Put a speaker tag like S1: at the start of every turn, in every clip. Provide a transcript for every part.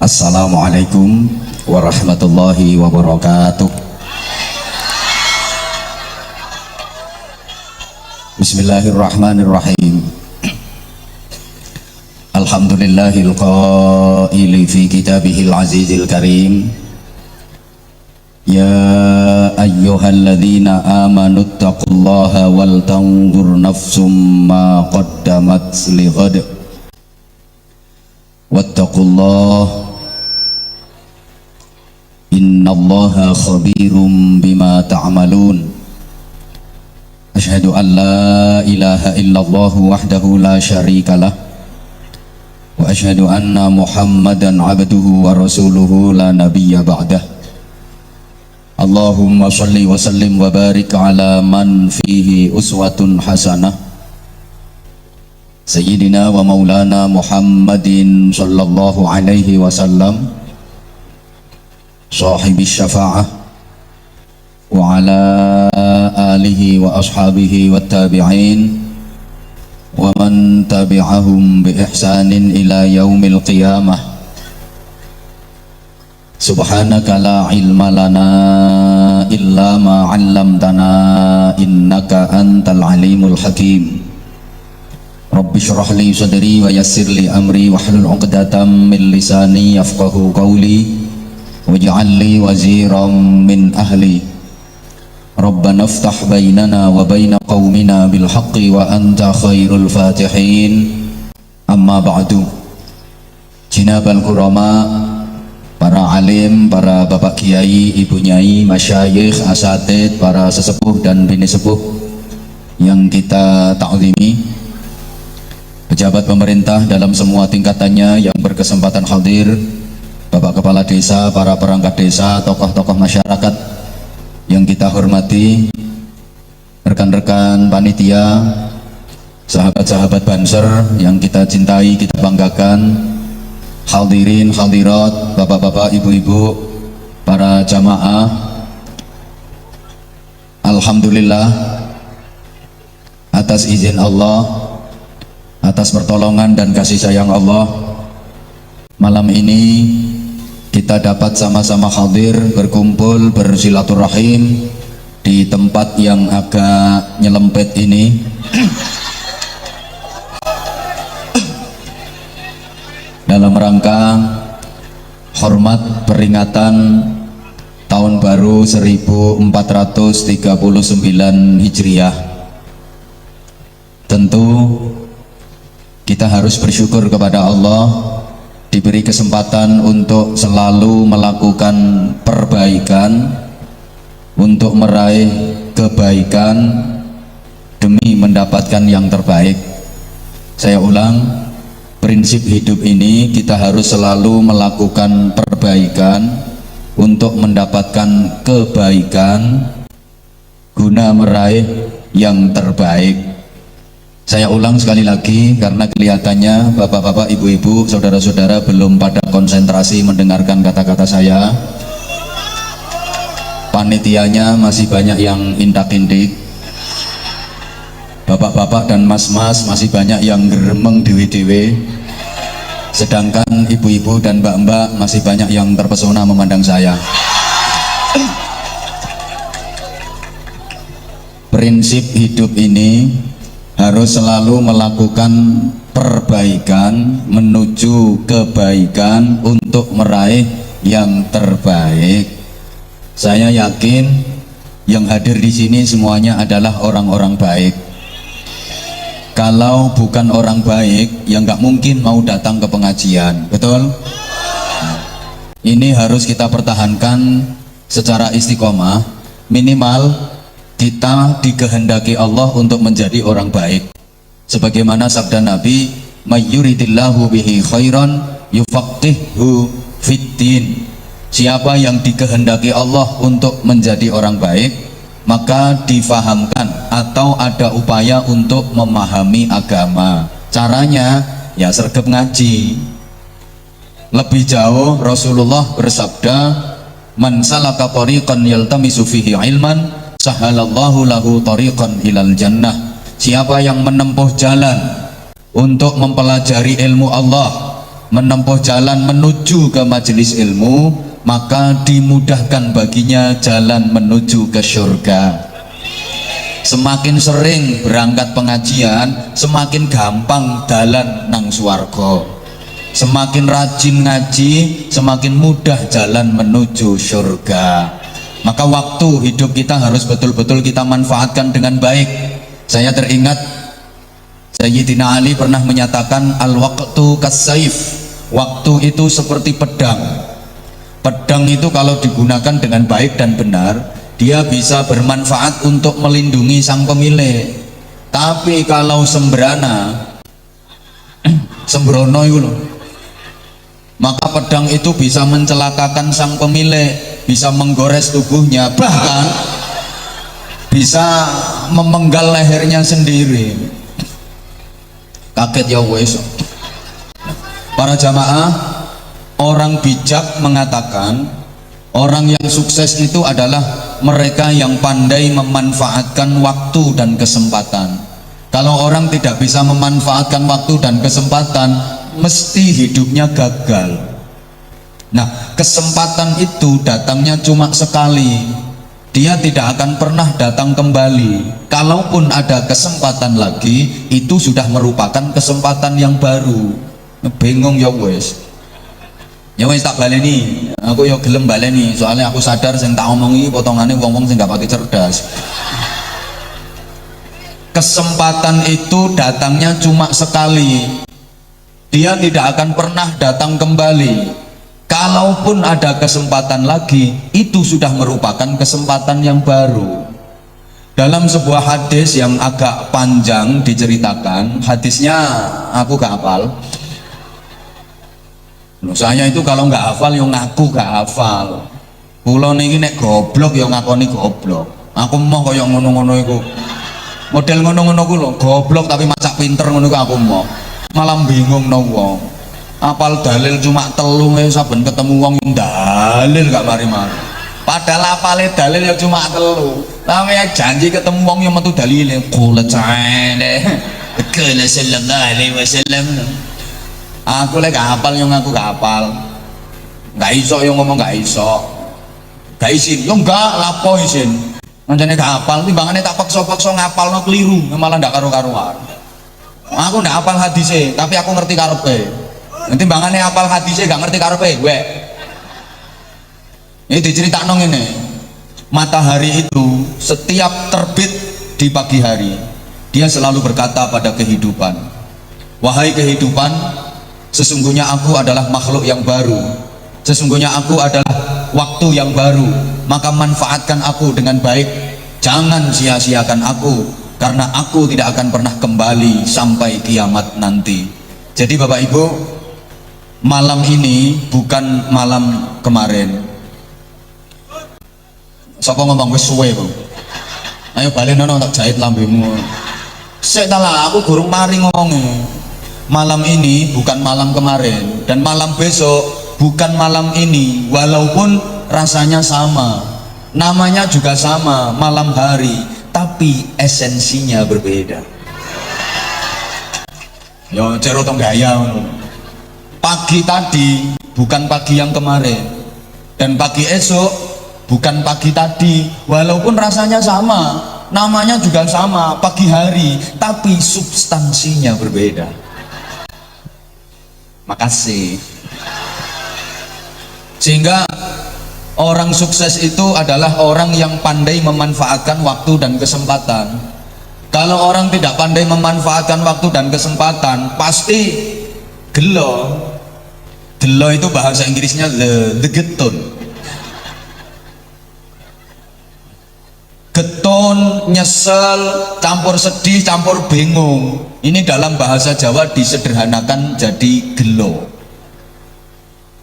S1: Assalamualaikum warahmatullahi wabarakatuh. Bismillahirrahmanirrahim. Alhamdulillahil qaili fi kitabihil azizil karim. Ya ayyuhalladzina amanu taqullaha wal tanzur nafsum ma qaddamat lighad. Wattaqullaha innallaha khabirum bima ta'malun. Asyhadu an la ilaha illallah wahdahu la syarikalah wa asyhadu anna Muhammadan abduhu wa rasuluhu la nabiyya ba'dah. Allahumma shalli wa sallim wa barik ala man fihi uswatun hasanah Sayyidina wa maulana Muhammadin sallallahu alaihi wasallam sahibi syafa'ah wa ala alihi wa ashabihi wa tabi'in wa man tabi'ahum bi ihsanin ila yaumil qiyamah. Subhanaka la ilma lana illa ma 'allamtana innaka antal alimul hakim. Rabbi shrah li sadri wa yassir li amri wahlul 'uqdatam min lisani yafqahu qawli waj'al li waziran min ahli. Rabbana iftah bainana wa baina qaumina bil haqqi wa anta khairul fatihin. Amma ba'du. Jinabal kurama, para alim, para bapak kiai, ibu nyai, masyayikh, asatid, para sesepuh dan bini sepuh yang kita ta'zimi, pejabat pemerintah dalam semua tingkatannya yang berkesempatan hadir, Bapak Kepala Desa, para perangkat desa, tokoh-tokoh masyarakat yang kita hormati, rekan-rekan panitia, sahabat-sahabat Banser yang kita cintai, kita banggakan, hadirin, hadirat, bapak-bapak, ibu-ibu, para jamaah. Alhamdulillah atas izin Allah, atas pertolongan dan kasih sayang Allah, malam ini kita dapat sama-sama hadir, berkumpul, bersilaturahim di tempat yang agak nyelempet ini dalam rangka hormat peringatan tahun baru 1439 Hijriah. Tentu kita harus bersyukur kepada Allah diberi kesempatan untuk selalu melakukan perbaikan, untuk meraih kebaikan demi mendapatkan yang terbaik. Saya ulang, prinsip hidup ini kita harus selalu melakukan perbaikan untuk mendapatkan kebaikan guna meraih yang terbaik. Saya ulang sekali lagi karena kelihatannya bapak-bapak, ibu-ibu, saudara-saudara belum pada konsentrasi mendengarkan kata-kata saya. Panitianya masih banyak yang indak-indik. Bapak-bapak dan mas-mas masih banyak yang geremeng dewe-dewe. Sedangkan ibu-ibu dan mbak-mbak masih banyak yang terpesona memandang saya. Prinsip hidup ini harus selalu melakukan perbaikan menuju kebaikan untuk meraih yang terbaik. Saya yakin yang hadir di sini semuanya adalah orang-orang baik. Kalau bukan orang baik, ya nggak mungkin mau datang ke pengajian, betul? Ini harus kita pertahankan secara istiqomah. Minimal kita dikehendaki Allah untuk menjadi orang baik. Sebagaimana sabda Nabi, "May yuridillahu bihi khairan yufaqqihhu fiddin." Siapa yang dikehendaki Allah untuk menjadi orang baik, maka difahamkan atau ada upaya untuk memahami agama. Caranya ya sergap ngaji. Lebih jauh Rasulullah bersabda, "Man salaka tariqan yaltamisu fihi ilman, sahalallahu lahu tariqan ilal jannah." Siapa yang menempuh jalan untuk mempelajari ilmu Allah, menempuh jalan menuju ke majelis ilmu, maka dimudahkan baginya jalan menuju ke surga. Semakin sering berangkat pengajian, semakin gampang dalan nang swarga. Semakin rajin ngaji, semakin mudah jalan menuju surga. Maka waktu hidup kita harus betul-betul kita manfaatkan dengan baik. Saya teringat Sayyidina Ali pernah menyatakan, al-waqtu kas-saif. Waktu itu seperti pedang. Pedang itu kalau digunakan dengan baik dan benar, dia bisa bermanfaat untuk melindungi sang pemilik. Tapi kalau sembrana, sembrono itu loh, maka pedang itu bisa mencelakakan sang pemilik, bisa menggores tubuhnya, bahkan bisa memenggal lehernya sendiri. Kaget ya wes. Para jamaah, orang bijak mengatakan orang yang sukses itu adalah mereka yang pandai memanfaatkan waktu dan kesempatan. Kalau orang tidak bisa memanfaatkan waktu dan kesempatan, mesti hidupnya gagal. Nah, kesempatan itu datangnya cuma sekali, dia tidak akan pernah datang kembali. Kalaupun ada kesempatan lagi, itu sudah merupakan kesempatan yang baru. Bingung ya wes. Ya wes tak baleni, aku ya gelem baleni, soalnya aku sadar sing tak omongi potongannya wong-wong sing gak pakai cerdas. Kesempatan itu datangnya cuma sekali, dia tidak akan pernah datang kembali. Kalaupun ada kesempatan lagi, itu sudah merupakan kesempatan yang baru. Dalam sebuah hadis yang agak panjang diceritakan, hadisnya aku gak hafal. Loh, saya itu kalau nggak hafal yang ngaku gak hafal. Kulo niki nek goblok yang ngakoni goblok. Aku mau koyo ngono-ngono iku. Model ngono-ngono ku lho, goblok tapi macak pinter ngono iku aku mau. Malah bingung no wong. Apal dalil cuma telu saben ketemu wong dalil gak mari-mari. Padahal apale dalil ya cuma telu. Tapi ya janji ketemu wong yang metu dalile qul ta'ala. Qala sallallahu alaihi wasallam. Aku lek gak hafal yang aku gak hafal, gak iso yang ngomong gak iso, gak isin, yo enggak lapo isin, mancane gak hafal, timbangannya tak paksa-paksa ngapal no keliru, malah ndak karu-karuan. Aku ndak hafal hadisnya, tapi aku ngerti karepe. Timbangannya hafal hadisnya gak ngerti karepe, gue. Ini diceritakno ngene, matahari itu setiap terbit di pagi hari, dia selalu berkata pada kehidupan, wahai kehidupan, sesungguhnya aku adalah makhluk yang baru, sesungguhnya aku adalah waktu yang baru, maka manfaatkan aku dengan baik, jangan sia-siakan aku, karena aku tidak akan pernah kembali sampai kiamat nanti. Jadi Bapak Ibu, malam ini bukan malam kemarin. Sapa ngomong wis suwe Bu? Ayo balik nono tak jahit lambemu. Sik ta lah, aku gurung mari ngomongnya. Malam ini bukan malam kemarin, dan malam besok bukan malam ini, walaupun rasanya sama, namanya juga sama, malam hari, tapi esensinya berbeda. Yo cerotong gaya. Pagi tadi bukan pagi yang kemarin, dan pagi esok bukan pagi tadi, walaupun rasanya sama, namanya juga sama, pagi hari, tapi substansinya berbeda. Makasih. Sehingga orang sukses itu adalah orang yang pandai memanfaatkan waktu dan kesempatan. Kalau orang tidak pandai memanfaatkan waktu dan kesempatan, pasti gelo. Gelo itu bahasa Inggrisnya the getun. Getun, nyesel, campur sedih, campur bingung. Ini dalam bahasa Jawa disederhanakan jadi gelo.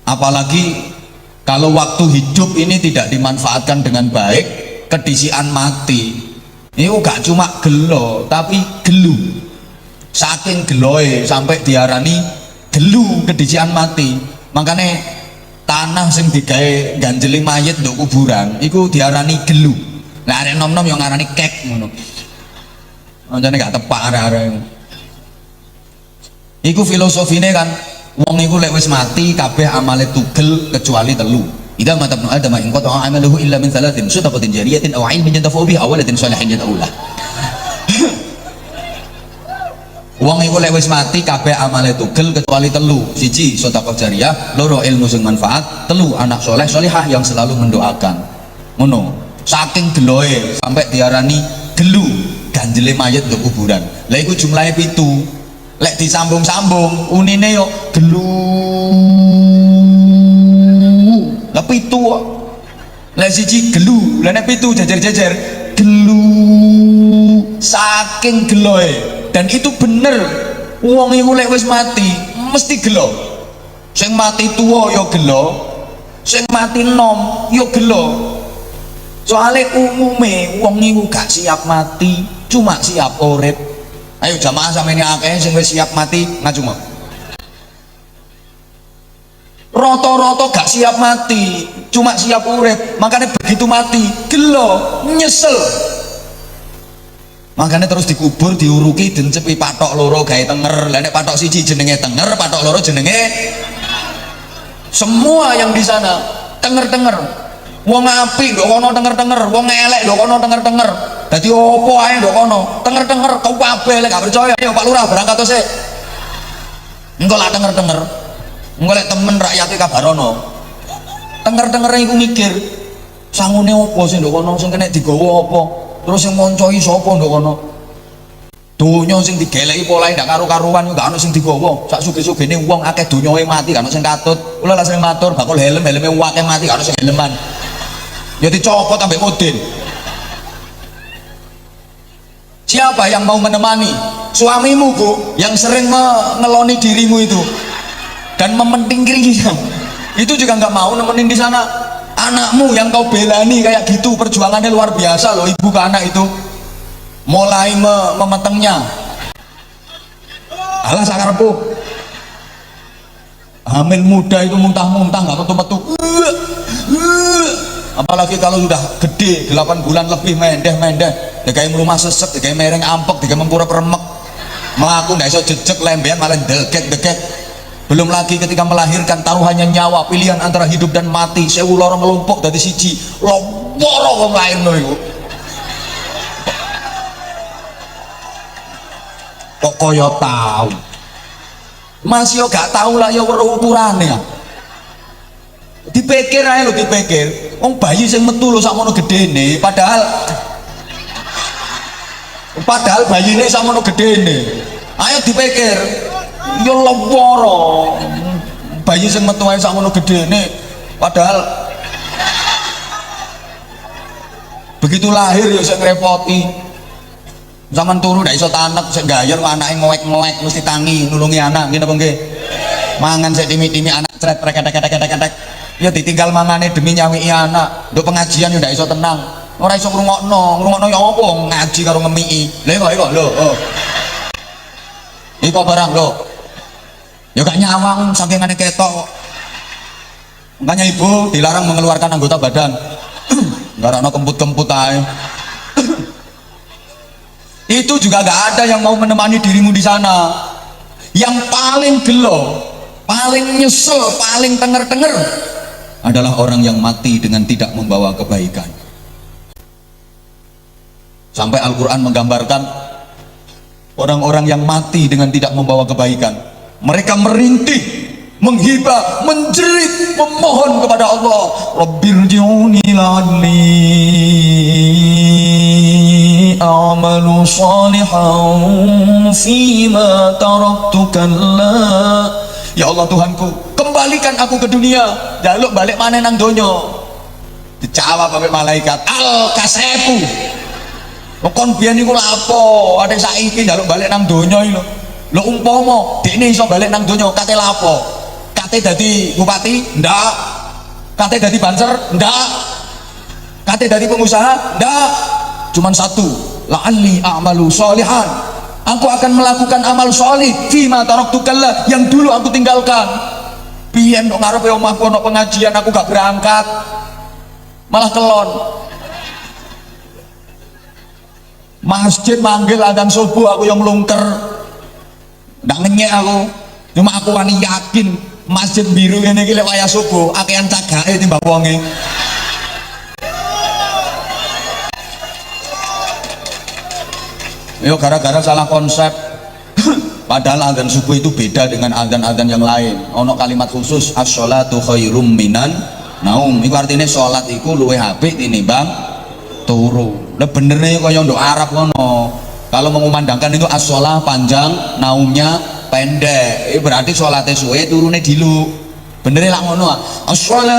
S1: Apalagi kalau waktu hidup ini tidak dimanfaatkan dengan baik, kedisian mati. Ini gak cuma gelo, tapi gelu. Saking geloe sampai diarani gelu, kedisian mati. Makanya tanah sing digawe ganjeli mayit nduk kuburan iku diarani gelu. Nah, arek nom-nom yang ngarani kek ngono. Mancane gak tepak arek-arek. Iku filosofine kan wong iku lek wis mati kabeh amale tugel kecuali telu. Idza mata ibnu adam in qata'a amaluhu illa min thalathin sadaqatin jariyatin aw 'ilmin yantafa'u bihi aw waladin shalihin yad'u lah. Wong iku lek wis mati kabeh amale tugel kecuali telu. Siji sedekah jariyah, loro ilmu sing manfaat, telu anak soleh solihah yang selalu mendoakan. Ngono. Saking geloe sampai diarani gelu ganjele mayit untuk kuburan. Lah iku jumlahe 7. Lek disambung-sambung unine yo gelu. Lah 7 kok. Lek siji gelu, lah nek 7 jejer-jejer gelu. Saking geloe. Dan itu bener, wong iku lek wis mati mesti gelo. Sing mati tuwa ya gelo, sing mati nom ya gelo. Soale umume wong iku gak siap mati, cuma siap urip. Ayo jamaah sampeyan akeh sing wis siap mati ngaju mau. Rata-rata gak siap mati, cuma siap urip. Makanya begitu mati gelo, nyesel. Makanya terus dikubur, diuruki, dencepi patok loro gawe tenger. Lah nek patok siji jenenge tenger, patok loro jenenge. Semua yang di sana tenger-tenger. Wong apik ndok kono tenger-tenger, wong elek ndok kono tenger-tenger. Dadi opo ae ndok kono? Tenger-tenger kau kabeh lek gak percaya ayo Pak Lurah berangkat sik. Engko lak tenger-tenger. Engko lek temen rakyate kabarono. Tenger-tenger iku mikir, sangune opo sing ndok kono sing kena digawa opo? Terus yang moncoi sapa ndok kono? Donya sing digeleki polahe ndak karo-karuan yo gak ono sing digawa. Sak sugih-sugihne wong akeh donyae mati gak ono sing katut. Kula lak sering matur bakul helm-helme akeh mati gak ono sing helman. Ya dicopot ambek Mudin. Siapa yang mau menemani suamimu Bu yang sering mengeloni dirimu itu dan mementingkan itu juga nggak mau nemenin di sana. Anakmu yang kau belani kayak gitu perjuangannya luar biasa loh ibu ke anak itu mulai memetengnya. Alah sakarepku hamil muda itu muntah-muntah nggak metu-metu. Apalagi kalau sudah gede 8 bulan lebih mendeh-mendeh digawe rumah sesek, digawe mereng ampek, digawe mempurep remek melaku ndak iso jejeg lembean malah degek-degek. Belum lagi ketika melahirkan taruhannya nyawa, pilihan antara hidup dan mati. 1000 loro ngelumpuk dari siji loro wong lairno iku kok kaya tau masih yo gak tau lah ya weruh ukurane ya. Dipikir ae lho, dipikir wong bayi sing metu lho sakmono gedene padahal bayine sakmono gedene. Ayo dipikir ya leworo bayi sing metu ae sakmono gedene padahal begitu lahir ya sing repoti zaman turu ndak iso tanek sing gayer anake ngoek-ngoek mesti tangi nulungi anak nggih napa nggih mangan sik timi-timi anak cret prek-prek ya ditinggal mangane demi nyawiki anak. Nduk pengajian yo ndak iso tenang ora iso ngrungokno ya apa ngaji karo ngemiki lha kok lho iko barang lho ya gak nyawang saking aneh ketok. Makanya ibu dilarang mengeluarkan anggota badan ngarana kemput-kemput ae. Itu juga gak ada yang mau menemani dirimu di sana. Yang paling gelo, paling nyesel, paling tenger-tenger adalah orang yang mati dengan tidak membawa kebaikan. Sampai Al-Quran menggambarkan orang-orang yang mati dengan tidak membawa kebaikan. Mereka merintih, menghibah, menjerit, memohon kepada Allah, Rabbirji'uni la'alli a'malu salihan fima taraktu kalla. Ya Allah Tuhanku, kembalikan aku ke dunia, jaluk balik mana nang donyo. Dijawab oleh malaikat, al-kasepu. Kon biyen niku lha apa? Ada saiki jaluk balik nang donya iki lho. Lho umpama dekne iso balik nang donya kate lha apa? Kate dadi bupati? Ndak. Kate dadi banser? Ndak. Kate dadi pengusaha? Ndak. Cuman satu, la'alli a'malu sholihan. Aku akan melakukan amal sholih fima taraktu kalla yang dulu aku tinggalkan. Biyen kok ngarepe omahku ono pengajian aku gak berangkat. Malah kelon. Masjid manggil adzan subuh aku yang melungker. Ndak ngenyek aku. Cuma aku wani yakin masjid biru ini iki lek wayah subuh akehan cagake timbang wonge. Yo gara-gara salah konsep. Padahal azan subuh itu beda dengan azan-azan yang lain. Ono kalimat khusus as-sholatu khairum minan naum. Iku artinya sholat iku luwih apik tinimbang turu. Lah benernya kaya ndok Arab ngono. Kalau mengumandangkan itu as-sholah panjang, naumnya pendek. Berarti sholatnya suwe, turune dilu. Benernya lah ngono. As-sholatu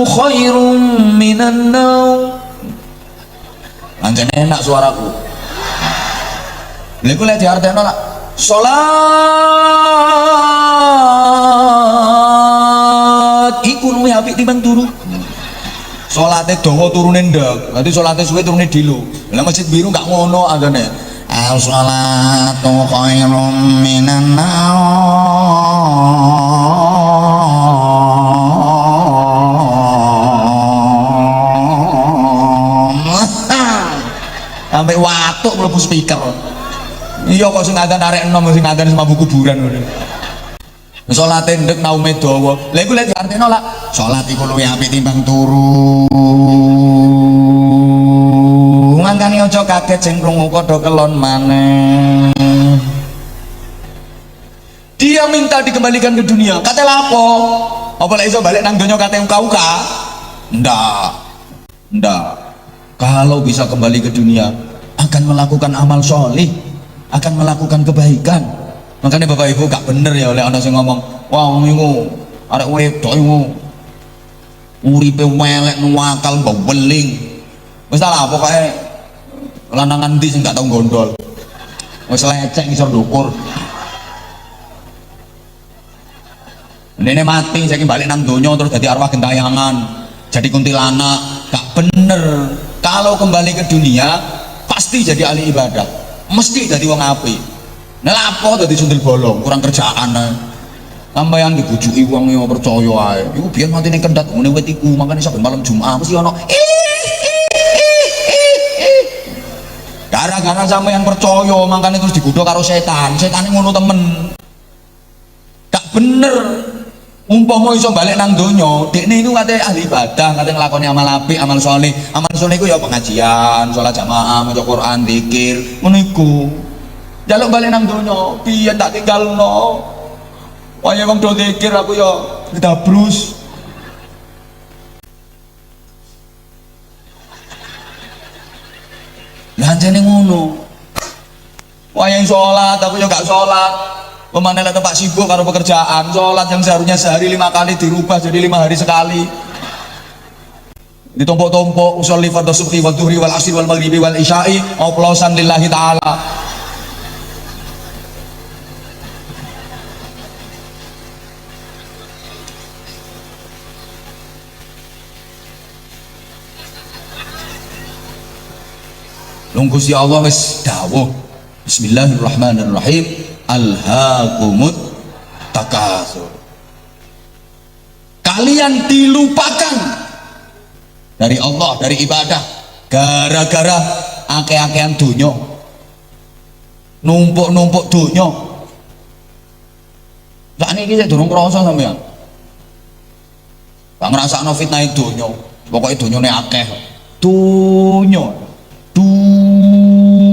S1: khairum minan naum. Anjane enak suaraku. Lha iku lek diartekno lah salat iku luwih apik timbang turu. Salate dawa turune ndek. Berarti salate suwe turune dilu. Lah masjid biru gak ngono anjane. As-shalatu khairum minan sampai watuk mlebu speaker. Iya kok sing ngadan arek enom sing ngadan semambu kuburan ngono. Salate ndek naume dawa. Lha iku lek diarteno lak salat iku luwih apik timbang turu. Mangkane aja kaget sing krungu padha kelon maneh. Dia minta dikembalikan ke dunia. Kate lapo? Apa lek iso balik nang donya kate uka-uka? Ndak. Kalau bisa kembali ke dunia akan melakukan amal solih, akan melakukan kebaikan. Makanya bapak ibu gak bener ya oleh anak sing ngomong wah iku arek wedok iku uripe welek nuwakal mbok weling. Wis lah pokoke lanangan ndi sing gak tau gondol. Wis lecek ngisor ndukur. Nene mati saiki balik nang donya terus dadi arwah gentayangan, jadi kuntilanak. Gak bener. Kalau kembali ke dunia pasti jadi ahli ibadah, mesti jadi wong apik. Nah lapo dadi sundel bolong, kurang kerjaan sampeyan dibujuki wong yo percaya ae. Iku biyen matine kendhat ngene wit iku, makane saben malam Jumat mesti ono gara-gara sampeyan percaya, makane terus digodha karo setan. Setane ngono temen. Gak bener. Umpama iso balik nang donya, dekne iku kate ahli ibadah, kate nglakoni amal apik, amal saleh. Amal saleh iku ya pengajian, salat jamaah, maca Quran, zikir, ngono iku. Jaluk balik nang donya, piye tak tinggalno. Waya wong do zikir aku ya didabrus. Lah jane ngono. Waya salat aku ya gak salat. Pemane lek tempat sibuk karo pekerjaan, sholat yang seharusnya sehari 5 kali dirubah jadi 5 hari sekali. Ditumpuk-tumpuk usolli fardhu subhi wal dhuhri wal asri wal maghribi wal isya'i oplosan lillahi taala. Lungguh ya Allah wis dawuh. Bismillahirrahmanirrahim. Alhaakumut takasur. Kalian dilupakan dari Allah, dari ibadah gara-gara akeh-akehan donya, numpuk-numpuk donya. Sakniki iki durung krasa sampean. Gak ngrasakno fitnah donya. Pokoke donyane akeh. Donya. Duit.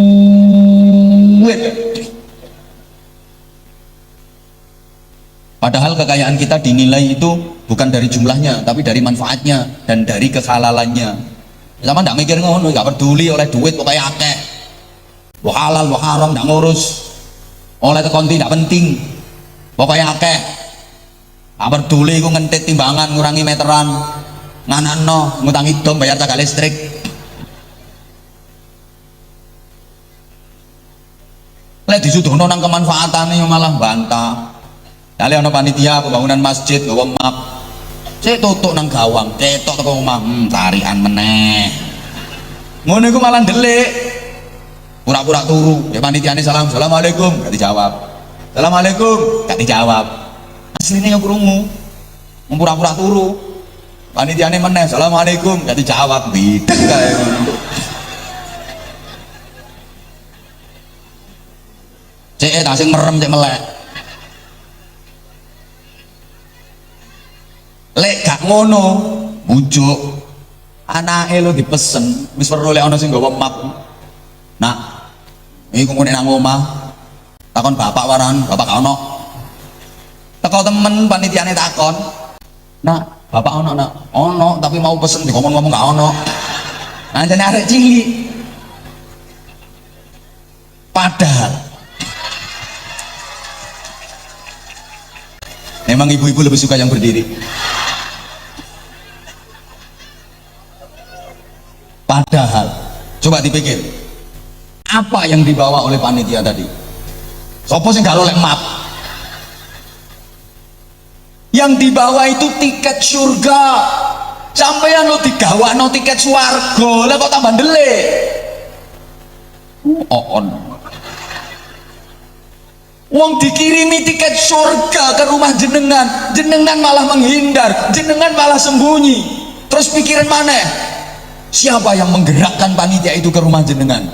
S1: Padahal kekayaan kita dinilai itu bukan dari jumlahnya, tapi dari manfaatnya dan dari kehalalannya. Sama ndak mikir ngono, gak peduli oleh duit pokoknya akeh. Wah halal, wah haram ndak ngurus. Oleh tekonti ndak penting. Pokoknya akeh. Gak peduli iku ngentit timbangan, ngurangi meteran, nganakno, ngutang hidung, bayar cagak listrik. Lek disuduhno nang kemanfaatane malah bantah. Kali ana panitia pembangunan masjid gawa map. Cek tutuk nang gawang, ketok teko omah, tarian meneh. Ngono iku malah ndelik. Pura-pura turu. Ya panitiane salam, "Assalamualaikum," gak dijawab. "Assalamualaikum," gak dijawab. Asline yo krungu. Pura-pura turu. Panitiane meneh, "Assalamualaikum," gak dijawab. Bideg kae ngono. Cek ta sing merem cek melek. Lek gak ngono, bujuk anake lho dipesen, wis perlu lek ana sing nggawa map. Nak, iki kok nang omah. Takon bapak waran, bapak gak ono. Teko temen panitiane takon. Nak, bapak ono nak? Ono, tapi mau pesen ngomong gak ono. Anjane arek cilik. Padahal memang ibu-ibu lebih suka yang berdiri. Padahal coba dipikir, apa yang dibawa oleh panitia tadi? Sopo sing gak oleh map? Yang dibawa itu tiket surga. Sampeyan lo digawakno tiket swarga, lah kok tambah ndelik. On. Wong dikirimi tiket surga ke rumah jenengan, jenengan malah menghindar, jenengan malah sembunyi. Terus pikirin mana? Siapa yang menggerakkan panitia itu ke rumah jenengan?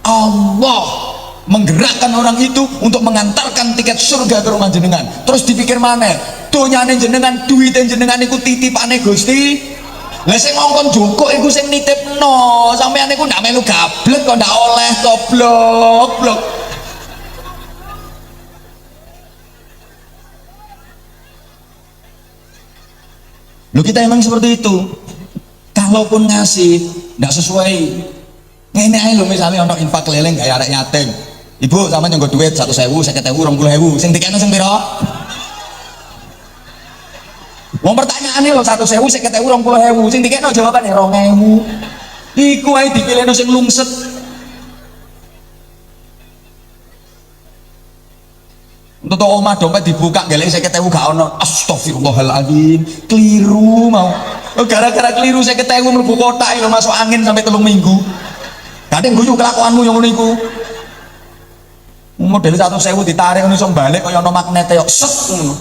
S1: Allah menggerakkan orang itu untuk mengantarkan tiket surga ke rumah jenengan. Terus dipikir mana? Donyane jenengan, duitnya jenengan iku titipane Gusti. Lah sing ngongkon Joko iku sing nitipno, sampeyan iku ndak melu gablek kok ndak oleh goblok. Loh kita emang seperti itu. Kalaupun ngasih ndak sesuai, ngene ae lho misalnya ono infak keliling kayak arek yatim. Ibu sama nyonggo duit 100.000, 50.000, 20.000, sing dikene sing pira? Wong pertanyaane lho 100.000, 50.000, 20.000, sing dikene jawabane 2.000. Iku ae dipilihno sing lungset. Untuk omah dompet dibuka gelek 50.000 gak ono. Astagfirullahaladzim, keliru mau. Gara-gara keliru 50.000 mlebu kotak lho masuk angin sampai 3 minggu. Kadang guyu kelakuanmu yang ngono iku. Model 100.000 ditarik ngono iso balik kaya ono magnete yo set ngono.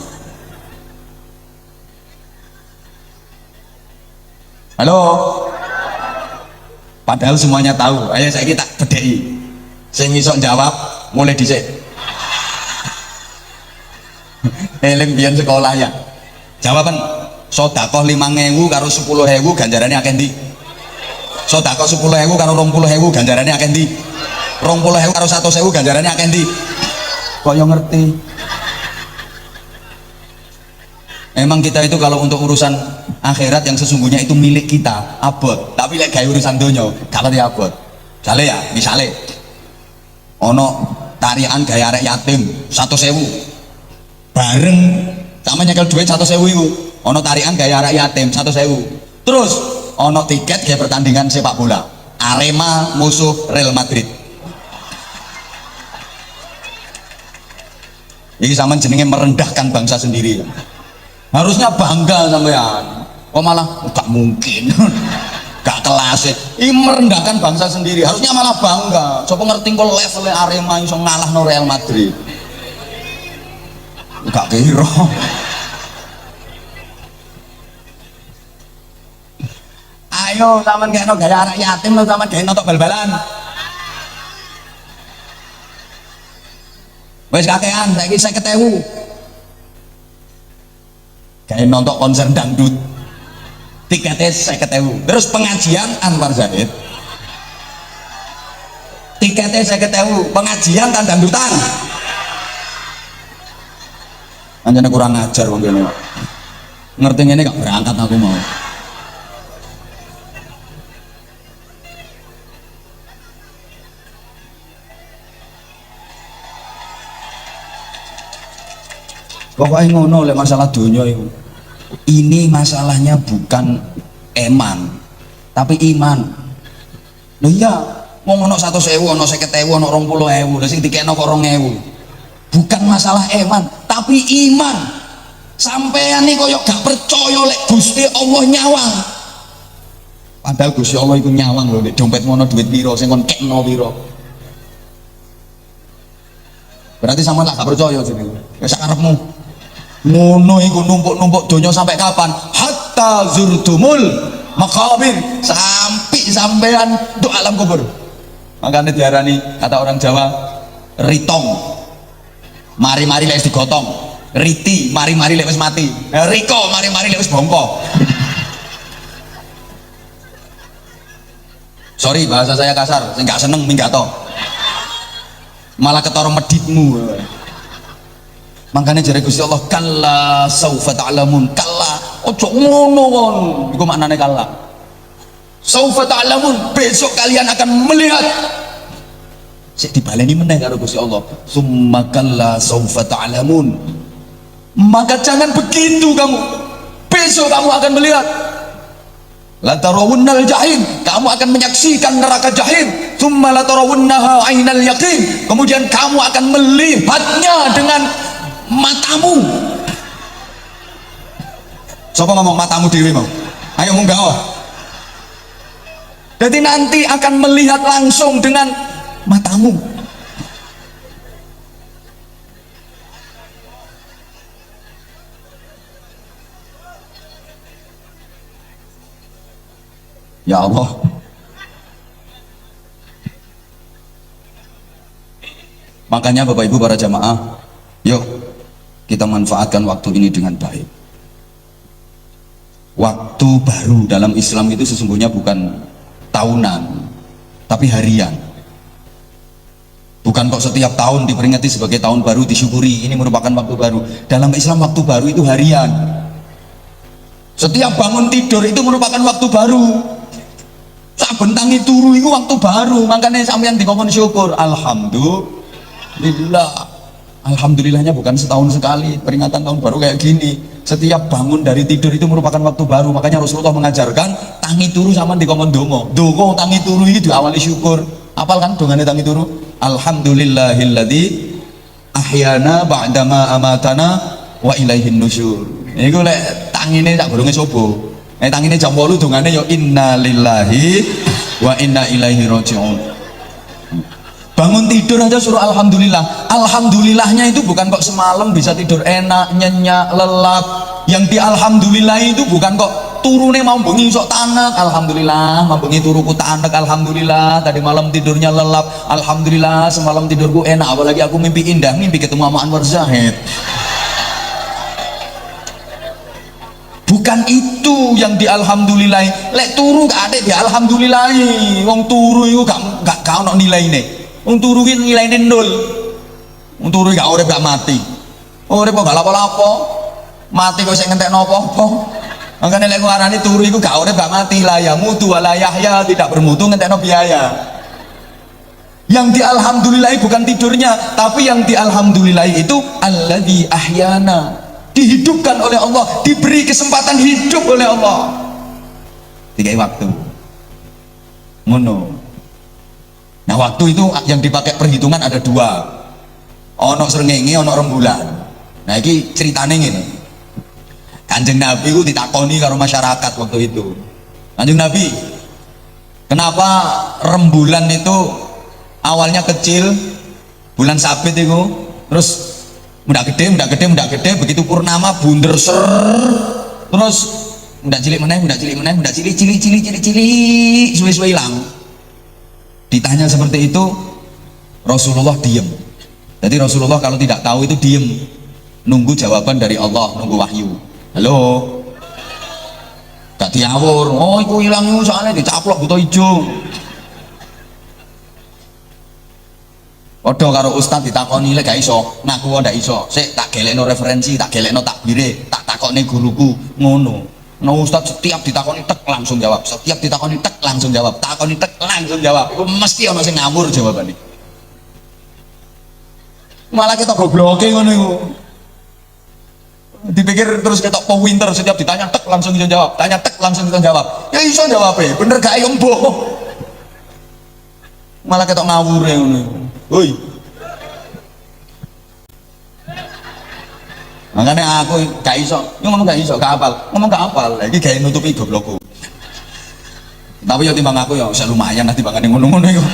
S1: Halo. Padahal semuanya tahu. Ayo saiki tak bedheki. Sing iso jawab mulai dhisik. Eling biyen sekolah ya. Jawaban sedekah 5.000 karo 10.000 ganjarane akeh ndi? Sedekah 10.000 karo 20.000 ganjarane akeh ndi? 20.000 karo 100.000 ganjarane akeh ndi? Kok yo ngerti. Emang kita itu kalau untuk urusan akhirat yang sesungguhnya itu milik kita, abot. Tapi lek gawe urusan donya, gak pati abot. Jale ya, misale ono tarian gaya arek yatim 100.000. Bareng sama nyekel duit 100.000 iku ono tarian gaya arek yatim 100.000. Terus ono tiket kayak pertandingan sepak bola Arema musuh Real Madrid. Ini sama jenenge merendahkan bangsa sendiri. Harusnya bangga sampean. Kok malah gak mungkin. Gak kelas. Ini merendahkan bangsa sendiri. Harusnya malah bangga. Coba ngerti kok levelnya Arema iso ngalahno Real Madrid. Gak kira. Ayo sampean kene gaya anak yatim lho sampean gawe nonton bal-balan. Wis kakean saiki 50.000. Gawe nonton konser dangdut. Tiketnya 50.000. Terus pengajian Anwar Zahid. Tiketnya 50.000. Pengajian tan dangdutan. Anjane kurang ajar wong kene. Ngerti ngene gak berangkat aku mau. Pokoknya ngono lek masalah dunia itu. Ini masalahnya bukan eman, tapi iman. Loh iya, wong ono 100.000, ono 50.000, ono 20.000, lha sing dikekno kok 2.000. Bukan masalah eman, tapi iman. Sampeyan iki koyo gak percaya lek Gusti Allah nyawang. Padahal Gusti Allah iku nyawang lho, nek dompetmu ono duit piro, sing kon kekno piro. Berarti sampean lah gak percaya jenenge. Ya sak karepmu. Ngono iku numpuk-numpuk donya sampai kapan? Hatta zurtumul makabir, sampean untuk alam kubur. Makanya diarani kata orang Jawa ritong. Mari-mari lek digotong. Riti, mari-mari lek wis mati. Riko, mari-mari lek wis bongko. Sorry bahasa saya kasar, saya nggak seneng minggato. Malah ketara meditmu. Makanya jare Gusti Allah, kalla saufa ta'lamun. Kalla, ojo ngono kon. Iku maknane kalla. Saufa ta'lamun, besok kalian akan melihat. Sik dibaleni meneh karo Gusti Allah. Summa kalla saufa ta'lamun. Maka jangan begitu kamu. Besok kamu akan melihat. La tarawunnal jahim, kamu akan menyaksikan neraka jahim. Tsumma la tarawunnaha 'ainal yaqin, kemudian kamu akan melihatnya dengan matamu. Coba ngomong matamu dewi mau. Ayo munggah. Jadi nanti akan melihat langsung dengan matamu. Ya Allah, makanya Bapak Ibu para jamaah, yuk kita manfaatkan waktu ini dengan baik. Waktu baru dalam Islam itu sesungguhnya bukan tahunan, tapi harian. Bukan kok setiap tahun diperingati sebagai tahun baru disyukuri, ini merupakan waktu baru. Dalam Islam waktu baru itu harian. Setiap bangun tidur itu merupakan waktu baru. Saben tangi turu itu waktu baru, makanya sampean dikongkon syukur. Alhamdulillah. Alhamdulillahnya bukan setahun sekali peringatan tahun baru kayak gini. Setiap bangun dari tidur itu merupakan waktu baru, makanya Rasulullah mengajarkan tangi turu sama dikongkon dongo. Dongo tangi turu itu diawali syukur. Apal kan dongane tangi turu? Alhamdulillahilladzi ahyana ba'dama amatana wa ilaihin nusyur. Iku lek tangine tak goronge subuh. Tangine jam 8 dongane ya innalillahi wa inna ilaihi rajiun. Bangun tidur aja suruh alhamdulillah. Alhamdulillahnya itu bukan kok semalam bisa tidur enak, nyenyak, lelap. Yang di alhamdulillah itu bukan kok turune mau bengi sok tanek, alhamdulillah, mau bengi turuku tanek, alhamdulillah, tadi malam tidurnya lelap, alhamdulillah, semalam tidurku enak, apalagi aku mimpi indah, mimpi ketemu sama Anwar Zahid. Bukan itu yang di alhamdulillah. Lek turu gak ada di alhamdulillah. Wong turu itu gak ono nilaine. Wong turu itu nilaine nol. Wong turu gak urip gak mati. Urip kok gak lapo-lapo. Mati kok sik ngentekno apa-apa. Makanya lek ngarani turu itu gak urip gak mati, la ya mutu wa la yahya, tidak bermutu ngentekno biaya. Yang di alhamdulillah bukan tidurnya, tapi yang di alhamdulillah itu alladzi ahyana. Dihidupkan oleh Allah, diberi kesempatan hidup oleh Allah. Tiga waktu. Ngono. Nah, waktu itu yang dipakai perhitungan ada dua. Ono srengenge, ono rembulan. Nah, iki ceritane ngene. Kanjeng Nabi itu ditakoni karo masyarakat waktu itu. Kanjeng Nabi, kenapa rembulan itu awalnya kecil, bulan sabit itu, terus mudah gede, begitu purnama bunder ser, terus mudah cilik meneh, mudah cilik, suwe-suwe hilang. Ditanya seperti itu, Rasulullah diem. Jadi Rasulullah kalau tidak tahu itu diem, nunggu jawaban dari Allah, nunggu wahyu. Halo, gak diawur, oh iku hilang soalnya dicaplok buta ijo. Padha karo ustaz ditakoni lek gak iso, ngaku ndak iso. Sik tak gelekno referensi, tak gelekno takbire, tak takoni guruku, ngono. Nah ustaz setiap ditakoni tek langsung jawab, setiap ditakoni tek langsung jawab, takoni tek langsung jawab. Iku mesti ana sing ngawur jawabane. Malah kita gobloke ngono iku. Dipikir terus ketok pinter, setiap ditanya tek langsung iso jawab, tanya tek langsung iso jawab. Ya iso jawabe, bener gak ya mbok. Malah ketok ngawur ngono iku. Woi, makanya aku gak iso, ngomong gak iso, gak apal, lagi gak nutupi goblokku. Tapi ya timbang aku ya bisa lumayan nanti bahkan yang ngono-ngono itu.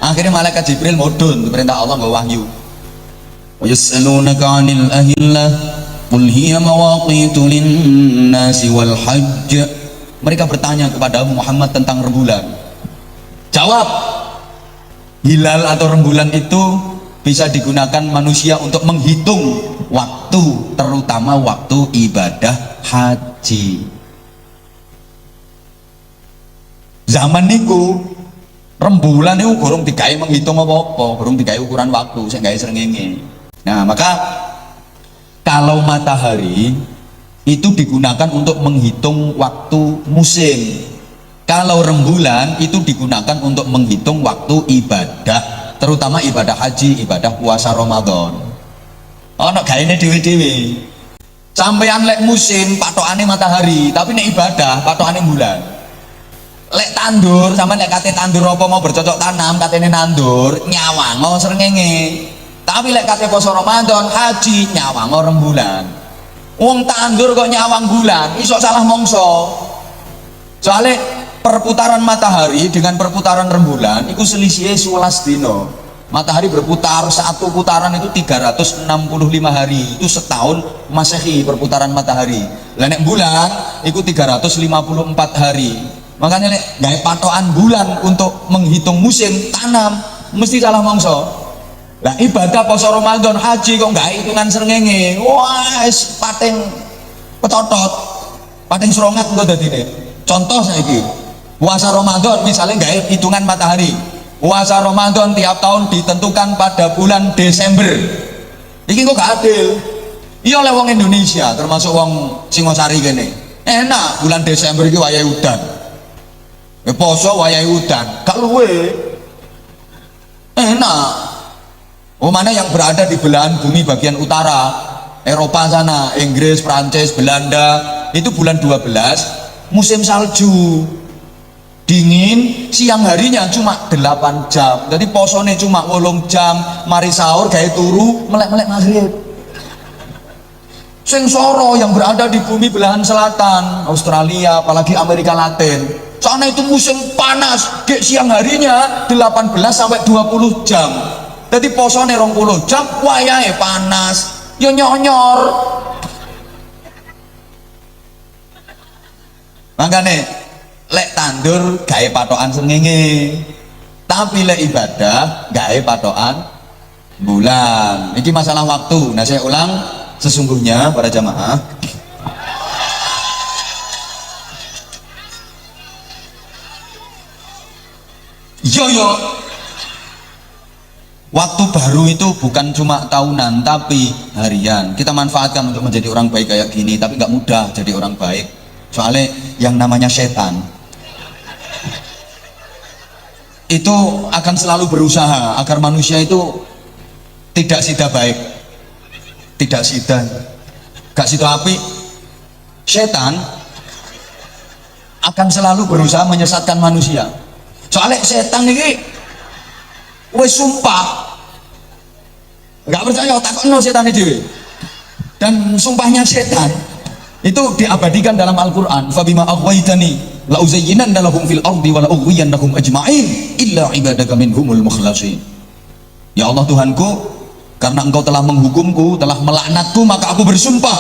S1: Akhirnya malaikat Jibril mudun perintah Allah bawa wahyu. Yas'alunaka 'anil ahillah qul hiya mawaqitu lin-nasi wal hajj. Mereka bertanya kepada Muhammad tentang rembulan. Jawab, Hilal atau rembulan itu bisa digunakan manusia untuk menghitung waktu, terutama waktu ibadah haji. Zaman niku rembulan itu burung digawe menghitung apa-apa, burung digawe ukuran waktu, sing gawe srengenge. Nah, maka kalau matahari itu digunakan untuk menghitung waktu musim. Kalau rembulan itu digunakan untuk menghitung waktu ibadah, terutama ibadah haji, ibadah puasa Ramadan. Ono gaene dhewe-dhewe. Sampeyan lek musim patokane matahari, tapi nek ibadah patokane bulan. Lek tandur, sampeyan lek kate tandur apa mau bercocok tanam, katene nandur, nyawango srengenge. Tapi lek kate poso Ramadan, haji, nyawango rembulan. Wong tandur kok nyawang bulan, iso salah mongso. Soalnya perputaran matahari dengan perputaran rembulan itu selisihnya 11 dino. Matahari berputar satu putaran itu 365 hari, itu setahun Masehi perputaran matahari. Lah nek bulan itu 354 hari. Makanya nek gawe patokan bulan untuk menghitung musim tanam mesti salah mongso. Lah ibadah poso Ramadan haji kok gawe hitungan srengenge. Wah, wis pating petotot. Pating serongat engko dadine. Contoh saiki puasa Ramadan misalnya nggak hitungan matahari. Puasa Ramadan tiap tahun ditentukan pada bulan Desember. Iki kok gak adil. Iya oleh wong Indonesia, termasuk wong Singosari gini. Enak bulan Desember iki wayahe udan. Poso wayahe udan. Gak luwe. Enak. Mana yang berada di belahan bumi bagian utara, Eropa sana, Inggris, Prancis, Belanda, itu bulan 12 musim salju. Dingin, siang harinya cuma 8 jam, jadi posone cuma 8 jam, mari sahur gawe turu melek-melek maghrib. Sing soro yang berada di bumi belahan selatan, Australia, apalagi Amerika Latin, sana itu musim panas, gek siang harinya 18 sampai 20 jam, jadi posone 20 jam, wayahe panas, yo nyonyor. Makanya lek tandur gawe patokan srengenge, tapi lek ibadah gawe patokan bulan. Ini masalah waktu. Nah, saya ulang, sesungguhnya para jamaah yo waktu baru itu bukan cuma tahunan tapi harian. Kita manfaatkan untuk menjadi orang baik kayak gini, tapi nggak mudah jadi orang baik. Soalnya yang namanya setan itu akan selalu berusaha agar manusia itu tidak sida baik, tidak sida, gak sida api. Setan akan selalu berusaha menyesatkan manusia. Soalnya setan ini wes sumpah, gak percaya takutno setan itu. Dan sumpahnya setan itu diabadikan dalam Al-Quran. Fabima aghwaytani la uzayyinanna lahum fil ardi wa la ughwiyannahum ajma'in illa ibadaka minhumul mukhlasin. Ya Allah Tuhanku, karena engkau telah menghukumku, telah melaknatku, maka aku bersumpah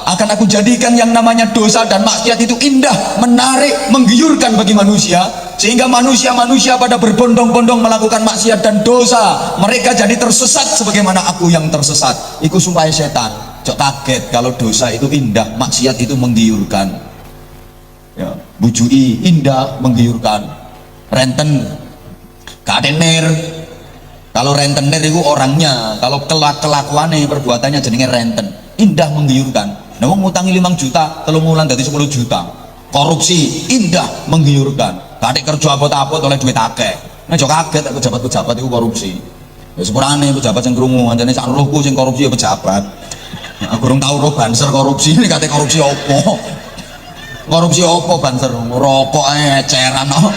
S1: akan aku jadikan yang namanya dosa dan maksiat itu indah, menarik, menggiurkan bagi manusia, sehingga manusia-manusia pada berbondong-bondong melakukan maksiat dan dosa, mereka jadi tersesat sebagaimana aku yang tersesat. Iku sumpah setan. Cok kaget kalau dosa itu indah, maksiat itu menggiurkan. Ya, bujui indah, menggiurkan. Renten kadener. Kalau rentenir itu orangnya, kalau kelakuannya, perbuatannya jenenge renten. Indah, menggiurkan. Nah, wong ngutangi 5 juta, 3 bulan dari 10 juta. Korupsi indah, menggiurkan. Kadek kerja apa-apa oleh duit akeh. Nah, cok kaget pejabat-pejabat itu korupsi. Ya sepurane pejabat yang krungu, anjane sak rohku sing korupsi ya pejabat. Aku kurang tahu roh banser korupsi, ini kata korupsi opo? Korupsi opo banser? Rokok eceran no.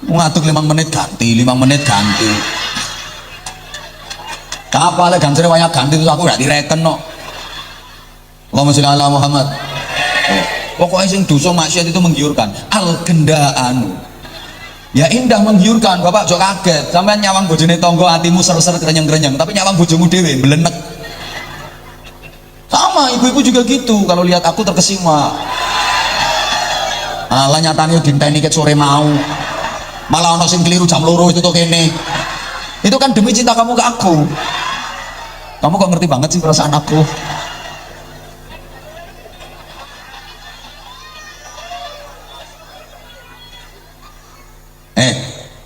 S1: Ngatuk 5 menit ganti, 5 menit ganti. Kapalnya ganser banyak ganti terus aku gak direken no. Allahumma sholli ala Muhammad. Pokoknya sing dosa maksiat itu menggiurkan. Al-gendaan. Ya indah, menggiurkan. Bapak jok kaget sampean nyawang bojone tonggo hatimu ser-ser kerenyeng-kerenyeng, tapi nyawang bojomu dhewe belenek. Sama ibu-ibu juga gitu, kalau lihat aku terkesima. Alah nyatane dinteni ket sore mau. Malah ono sing keliru jam 2 itu tuh kene. Itu kan demi cinta kamu ke aku. Kamu kok ngerti banget sih perasaan aku?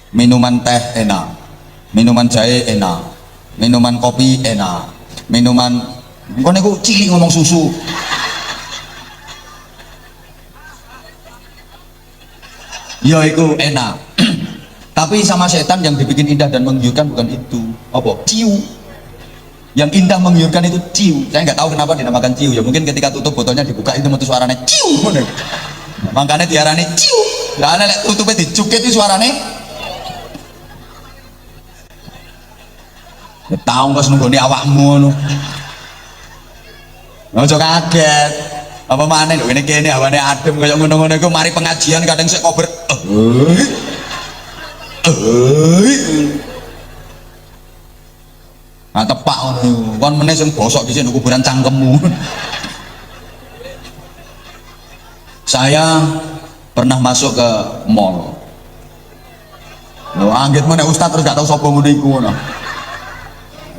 S1: Minuman teh enak, minuman jahe enak, minuman kopi enak, minuman kok niku cilik ngomong susu. Ya itu enak. Tapi sama setan yang dibikin indah dan menggiurkan bukan itu. Apa? Ciu. Yang indah menggiurkan itu ciu. Saya nggak tahu kenapa dinamakan ciu. Ya mungkin ketika tutup botolnya dibuka itu metu suaranya ciu. Makanya diarani ciu. Lah nek tutupnya dicukit itu suaranya. Ya tahu nggak seneng nih awakmu ngono. Ojo kaget. Apa mana lho ini kene awane adem kayak ngono-ngono iku mari pengajian kadang sik kober. Nah tepak ngono. Kon meneh sing bosok dhisik nang kuburan cangkemmu. Saya pernah masuk ke mall. Lho anggit meneh ustaz terus gak tau sapa ngono iku ngono.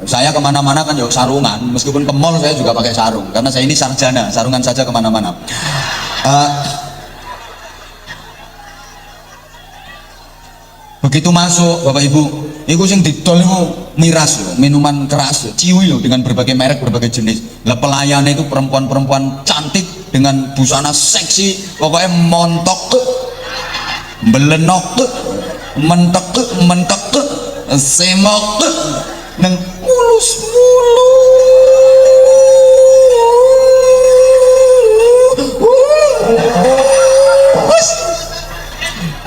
S1: Saya kemana-mana kan yuk sarungan, meskipun ke mall saya juga pakai sarung karena saya ini sarjana, sarungan saja kemana-mana. Begitu masuk Bapak Ibu, itu sing didol itu miras loh, minuman keras, ciwi loh, dengan berbagai merek, berbagai jenis. Lah pelayannya itu perempuan-perempuan cantik dengan busana seksi, pokoknya montok, belenok, mentek, semok, neng mulus.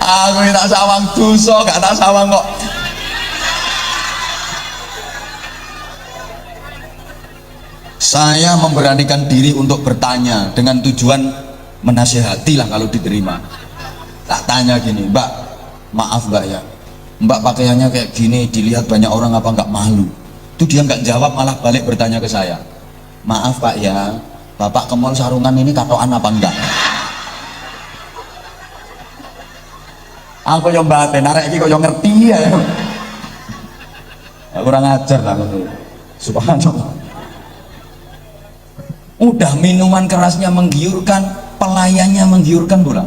S1: Aku ini tak sawang dosa, gak tak sawang kok. Saya memberanikan diri untuk bertanya dengan tujuan menasihati lah kalau diterima. Tak tanya gini, Mbak, maaf Mbak ya, Mbak pakaiannya kayak gini dilihat banyak orang apa nggak malu? Itu dia nggak jawab, malah balik bertanya ke saya, maaf Pak ya, Bapak ke mall sarungan ini katoan apa enggak? Aku yang batin, narek ini kok yang ngerti ya. Kurang ajar lah itu. Subhanallah. Udah minuman kerasnya menggiurkan, pelayannya menggiurkan pula.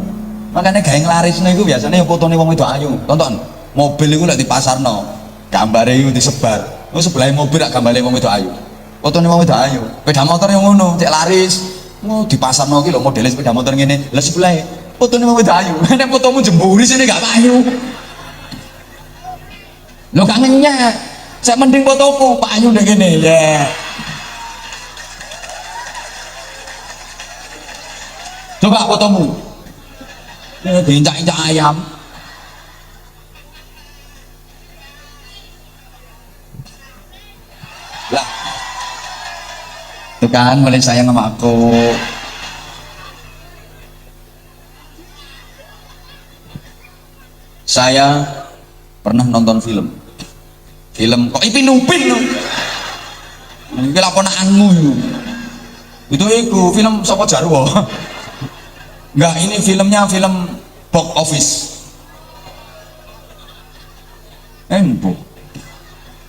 S1: Makanya gaya ngelaris itu biasanya yang fotonya wong itu ayu. Tonton, mobil itu lagi di pasar no, gambarnya itu disebar. Oh sebelah mobil gak gambarnya wong itu ayu. Fotonya wong itu ayu. Sepeda motor yang ngono, cek laris. Oh di pasar no kilo modelnya sepeda motor gini. Lah sebelah fotonya wong itu ayu. Nek fotomu jemburi sini gak ayu. Lo kangennya, saya mending fotoku Pak Ayu udah gini ya. Coba fotomu. Diinjak-injak ayam. Lah itu kan mulai sayang sama aku. Saya pernah nonton film kok Ipin Upin iki lakonanmu itu film Sapa Jarwo. Enggak, ini filmnya film box office.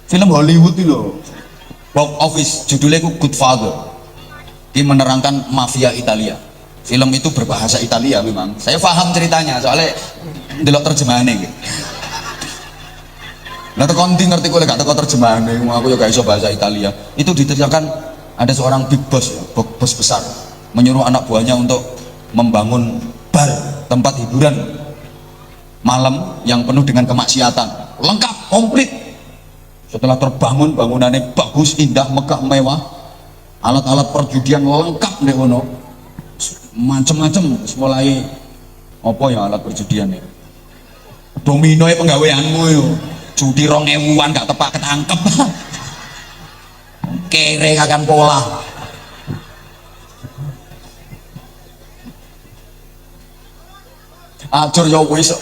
S1: Film Hollywood itu loh. Box office, judulnya itu Goodfather. Dia menerangkan mafia Italia. Film itu berbahasa Italia memang. Saya paham ceritanya, soalnya delok terjemahannya gitu. Nah tekan ngerti kok gak teko terjemahannya, aku juga iso bahasa Italia. Itu diceritakan ada seorang big boss, ya, bos besar, menyuruh anak buahnya untuk membangun bar, tempat hiburan malam yang penuh dengan kemaksiatan, lengkap, komplit. Setelah terbangun, bangunannya bagus, indah, megah, mewah, alat-alat perjudian lengkap nih ono, macem-macem, mulai apa ya alat perjudian nih, domino penggaweanmu yuk, judi 2000-an gak tepak ketangkep, kere akan pola. Ajur ya wis.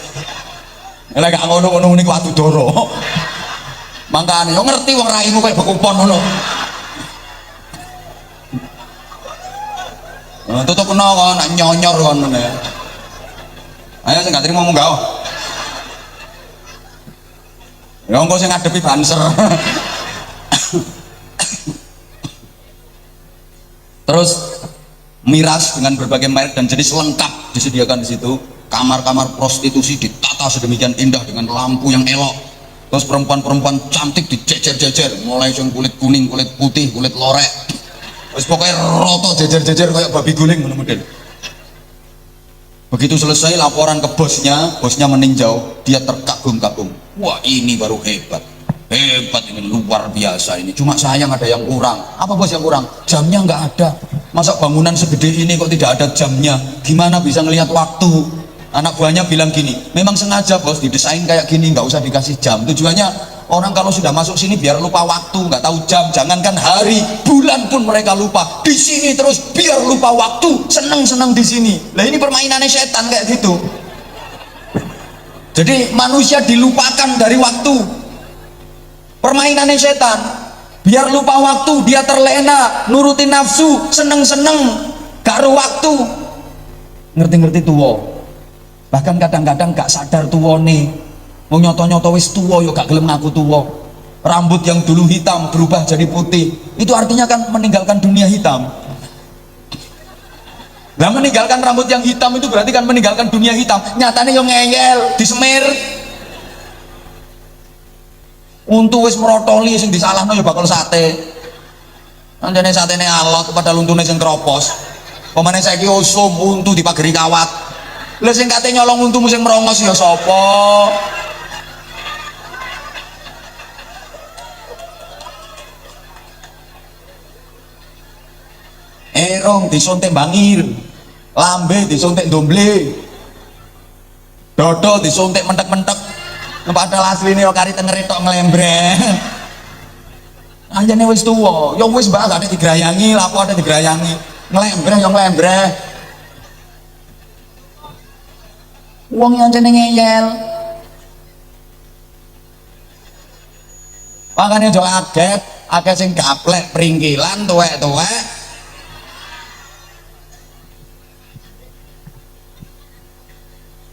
S1: Lek gak ngono-ngono niku adu doro. Mangkane yo ngerti wong raimu koyo bekupon ngono. Tutup kena kok nak nyonyor kon ngene. Ayo sing gak terima munggah. Ya engko sing ngadepi banser. Terus miras dengan berbagai merek dan jenis lengkap disediakan di situ. Kamar-kamar prostitusi ditata sedemikian indah dengan lampu yang elok. Terus perempuan-perempuan cantik dijejer-jejer, mulai yang kulit kuning, kulit putih, kulit lorek. Terus pokoknya roto jejer-jejer kayak babi guling model. Begitu selesai laporan ke bosnya, bosnya meninjau, dia terkagum-kagum. Wah, ini baru hebat. Hebat ini, luar biasa ini. Cuma sayang ada yang kurang. Apa bos yang kurang? Jamnya nggak ada. Masa bangunan segede ini kok tidak ada jamnya? Gimana bisa ngelihat waktu? Anak buahnya bilang gini, memang sengaja bos didesain kayak gini, nggak usah dikasih jam. Tujuannya orang kalau sudah masuk sini biar lupa waktu, nggak tahu jam. Jangankan hari, bulan pun mereka lupa. Di sini terus biar lupa waktu, seneng-seneng di sini. Lah ini permainannya setan kayak gitu. Jadi manusia dilupakan dari waktu. Permainannya setan. Biar lupa waktu, dia terlena, nurutin nafsu, seneng-seneng, gak ada waktu. Ngerti-ngerti tuwo. Bahkan kadang-kadang gak sadar tuwo nih. Mau nyoto-nyoto wis tuwo yo gak gelem ngaku tuwo. Rambut yang dulu hitam berubah jadi putih. Itu artinya kan meninggalkan dunia hitam. Nah, meninggalkan rambut yang hitam itu berarti kan meninggalkan dunia hitam. Nyatanya yang ngeyel, disemir. Untuk wis merotoli sing disalahno ya bakal sate. Anjane satene alot padahal untune sing kropos. Pemane saiki usum untu dipageri kawat. Lah sing kate nyolong untumu sing merongos ya sapa? Erong disontek bangir, lambe disontek domble, dodo disontek mentek-mentek. Padahal asline yo kari tengere tok nglembreng. Anjane wis tuwa, yo wis mbak gak ada digrayangi, lapo ada digrayangi. Nglembreng yo nglembreng. Wong yang anjane ngeyel. Makane yo akeh sing gaplek pringkilan tuwek-tuwek.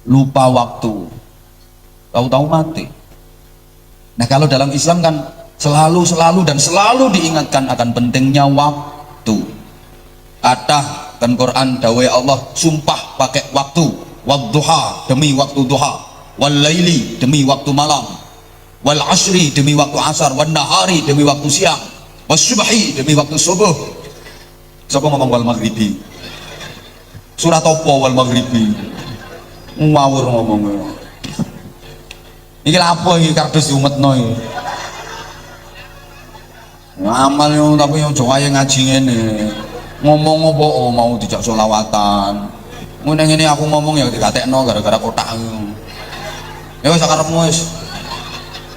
S1: Lupa waktu, tahu-tahu mati. Nah kalau dalam Islam kan selalu dan selalu diingatkan akan pentingnya waktu. Atah dan Quran dawai Allah sumpah pakai waktu. Wadduha demi waktu duha, wal laili demi waktu malam, wal asri demi waktu asar, wan nahari demi waktu siang, was subhi demi waktu subuh. Siapa ngomong wal maghribi? Surat apa wal maghribi? Ngawur ngomongnya. Iki lapo iki kardus diumetno iki. Ngamal yo tapi yo aja kaya ngaji ngene. Ngomong apa mau dijak selawatan. Ngene aku ngomong ya digatekno gara-gara kotak. Ya wis sakarepmu wis.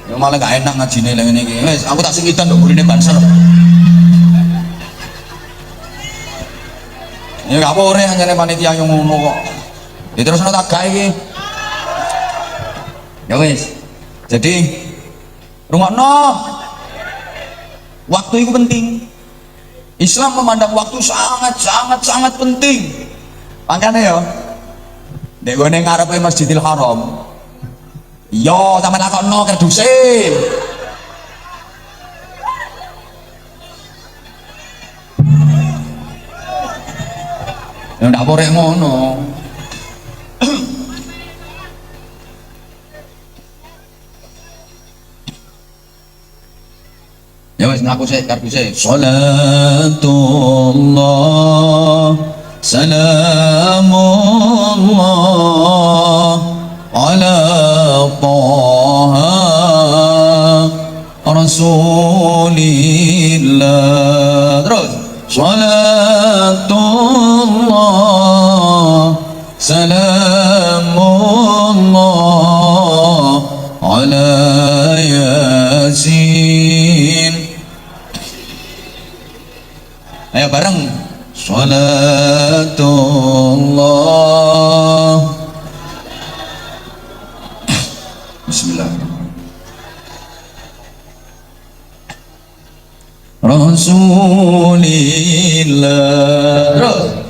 S1: Ya malah gak enak ngajine lek ngene iki. Wis aku tak singidan nduk burine banser. Ya gak apa ore anjane panitia yang ngono kok. Diterusno tak gawe iki. Ya wis. Jadi rungokno. Waktu itu penting. Islam memandang waktu sangat penting. Makanya ya nek gone ngarepe Masjidil Haram. Yo sampe takokno kerduse. Ya ndak porek ngono. Ya wis ngaku sik kartu sik. Salatullah salamullah ala taha rasulillah. Terus salatullah salamullah ala yasin. Ayo bareng. Salatullah. Bismillahirrahmanirrahim. Rasulillah.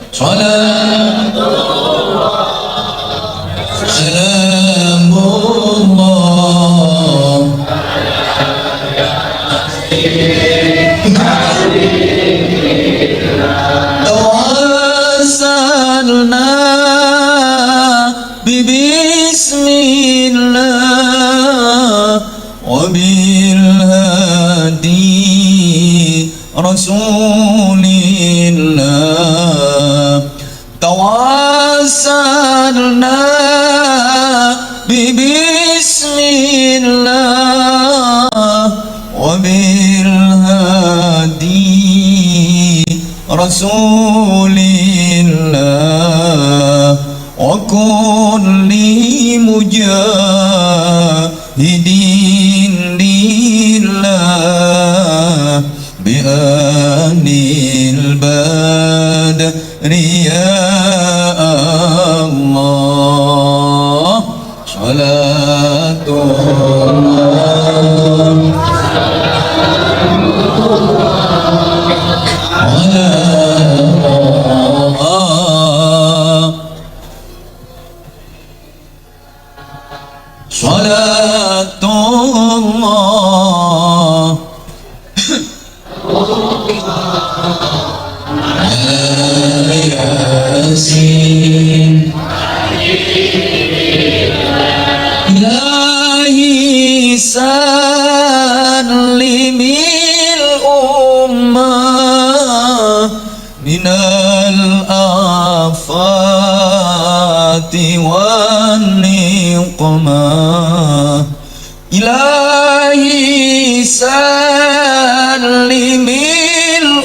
S1: Salatullah. Salamullah tawassalna bismillah wa bil hadi rasulillah tawassalna bismillah wa bil hadi rasulillah wa kulli mujahidin lillah bi anil badri ya Allah salatullah Salatullah ala Yasin Ilahi sallimil ummah minal afati wan niqmah Ilahi sallimil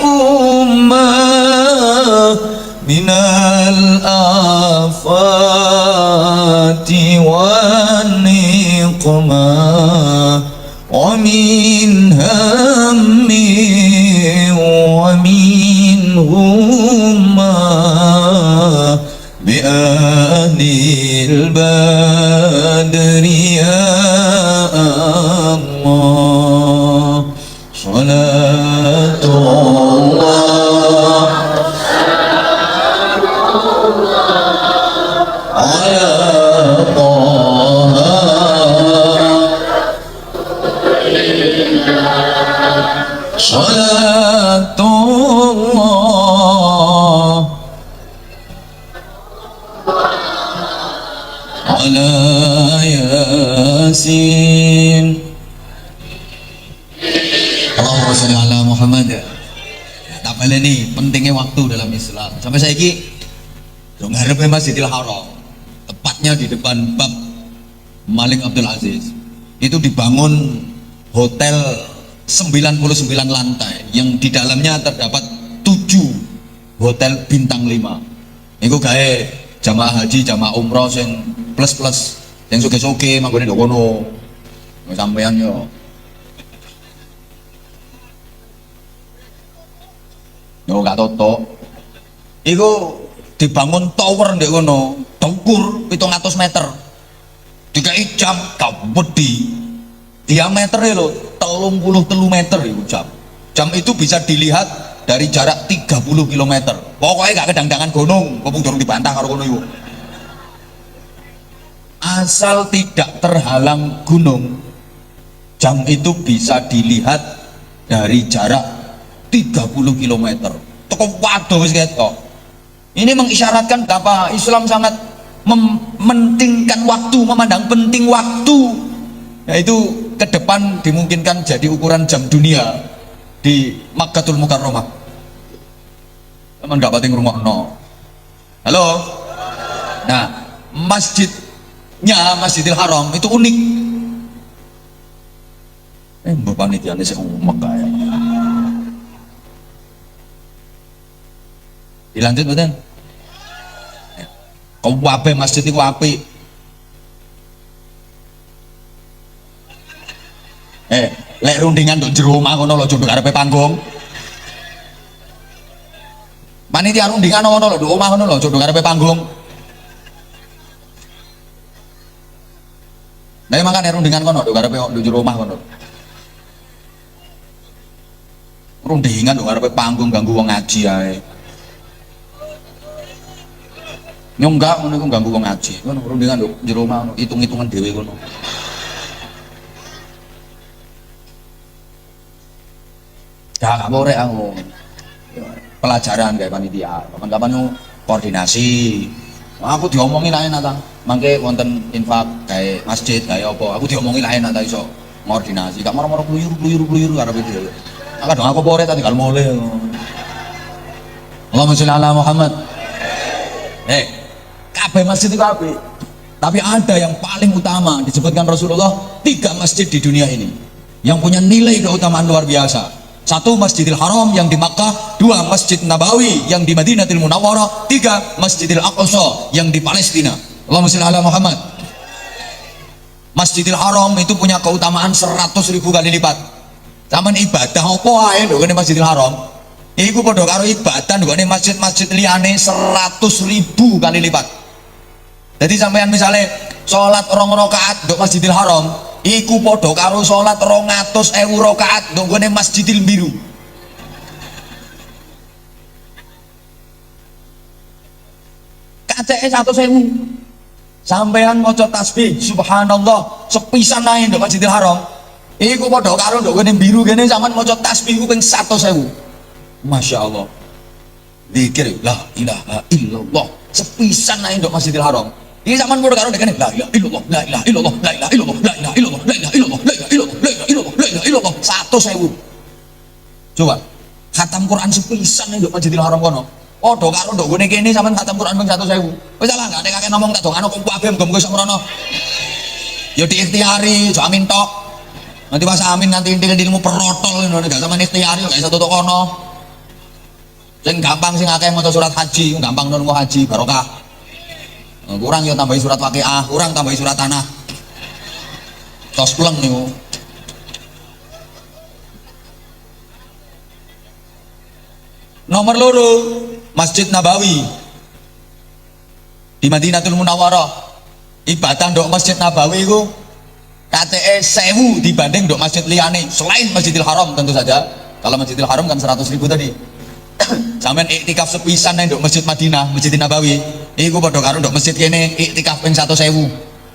S1: ummah minal afati wan niqmah wa min hammi wa min hummah bi anil badri ya Allah salatullah ala Taha salatullah ala Yasin Allahumma sholli ala Muhammad. Tak baleni pentingnya waktu dalam Islam. Sampai saiki yo ngarepe Masjidil Haram, tepatnya di depan bab Malik Abdul Aziz. Itu dibangun hotel 99 lantai yang di dalamnya terdapat 7 hotel bintang 5. Iku gawe jamaah haji, jamaah umroh sing plus-plus, yang suge-suge manggone ndok kono. Sampeyan yo. Yo gak toto. Iku dibangun tower ndek kono, dhuwur 700 meter. Dikai jam gak wedi. Diameternya lho 33 meter iku jam. Jam itu bisa dilihat dari jarak 30 km. Pokoknya gak kedang-dangan gunung, kok durung dibantah karo kono iku. Asal tidak terhalang gunung, jam itu bisa dilihat dari jarak 30 km. Toko waduh wis ketok. Ini mengisyaratkan betapa Islam sangat mementingkan waktu, memandang penting waktu. Yaitu ke depan dimungkinkan jadi ukuran jam dunia di Makkatul Mukarramah. Emang gak penting rumahno. Halo. Nah, Masjidil Haram itu unik. Mbok panitiane sing umek kae. Dilanjut mboten? Kabeh masjid iku apik. Lek rundingan nduk jero omah ngono lho jodho karepe panggung. Panitia rundingan ngono lho nduk omah ngono lho jodho karepe panggung. Nah, makane rundingan kono nduk karepe nduk jero omah ngono. Rundingan nduk karepe panggung ganggu wong ngaji ae. Nyonggak ngono iku ganggu wong ngaji. Ngono rundingan lho jero omah hitung-hitungan dhewe ngono. Ya gak boleh aku. Pelajaran kayak panitia. Kapan-kapan koordinasi. Aku diomongin lah enak ta. Mangke wonten infak kayak masjid kayak apa. Aku diomongin lah enak ta iso koordinasi. Gak moro-moro kluyur karo itu. Kadang aku boleh tadi kalau mulai. Allahumma sholli ala Muhammad. Kabeh masjid itu kabeh. Tapi ada yang paling utama disebutkan Rasulullah, 3 masjid di dunia ini yang punya nilai keutamaan luar biasa. 1 Masjidil Haram yang di Makkah, 2 Masjid Nabawi yang di Madinatul Munawwarah, 3 Masjidil Aqsa yang di Palestina. Allahumma sholli ala Muhammad. Masjidil Haram itu punya keutamaan 100.000 kali lipat. Zaman ibadah apa ae ndok kene Masjidil Haram. Iku padha karo ibadah ndok kene masjid-masjid liyane 100.000 kali lipat. Jadi sampean misalnya sholat 2 rakaat ndok Masjidil Haram, iku padha karo sholat 200.000 rakaat ndok kene Masjidil Biru. Kaceke 100.000. Sampean maca tasbih subhanallah sepisan ae ndok Masjidil Haram. Iku padha karo ndok kene biru kene sampean maca tasbih ku ping 100.000. Masya Allah. Zikir la ilaha illallah sepisan ae ndok Masjidil Haram. Ini sampean padha karo ndek kene la ilaha illallah la ilaha illallah la ilaha illallah la ilaha illallah la ilaha illallah la ilaha illallah la ilaha illallah la ilaha illallah 100.000. Coba khatam Quran sepisan ae ndok Masjidil Haram kono. Padha karo ndok gone kene sampean khatam Quran ping 100.000. Wis salah gak nek kakek ngomong tak dongano kok kabeh muga-muga iso mrono. Ya diikhtiari, aja amin tok. Nanti pas amin nanti intil-intilmu perotol ngono gak sampean ikhtiari gak iso tutuk kono. Sing gampang sing akeh maca surat haji, gampang nun haji barokah. Kurang ya tambahi surat Waqiah, kurang tambahi surat Tanah. Tos pleng niku. Nomor 2, Masjid Nabawi di Madinatul Munawwarah. Ibadah ndok Masjid Nabawi iku KTE 1000 dibanding ndok masjid liyane selain Masjidil Haram tentu saja. Kalau Masjidil Haram kan 100.000 tadi. Sampeyan iktikaf sepisan nang ndok Masjid Madinah, Masjid Nabawi. Iku padha karo ndok masjid kene iktikaf ping 100.000.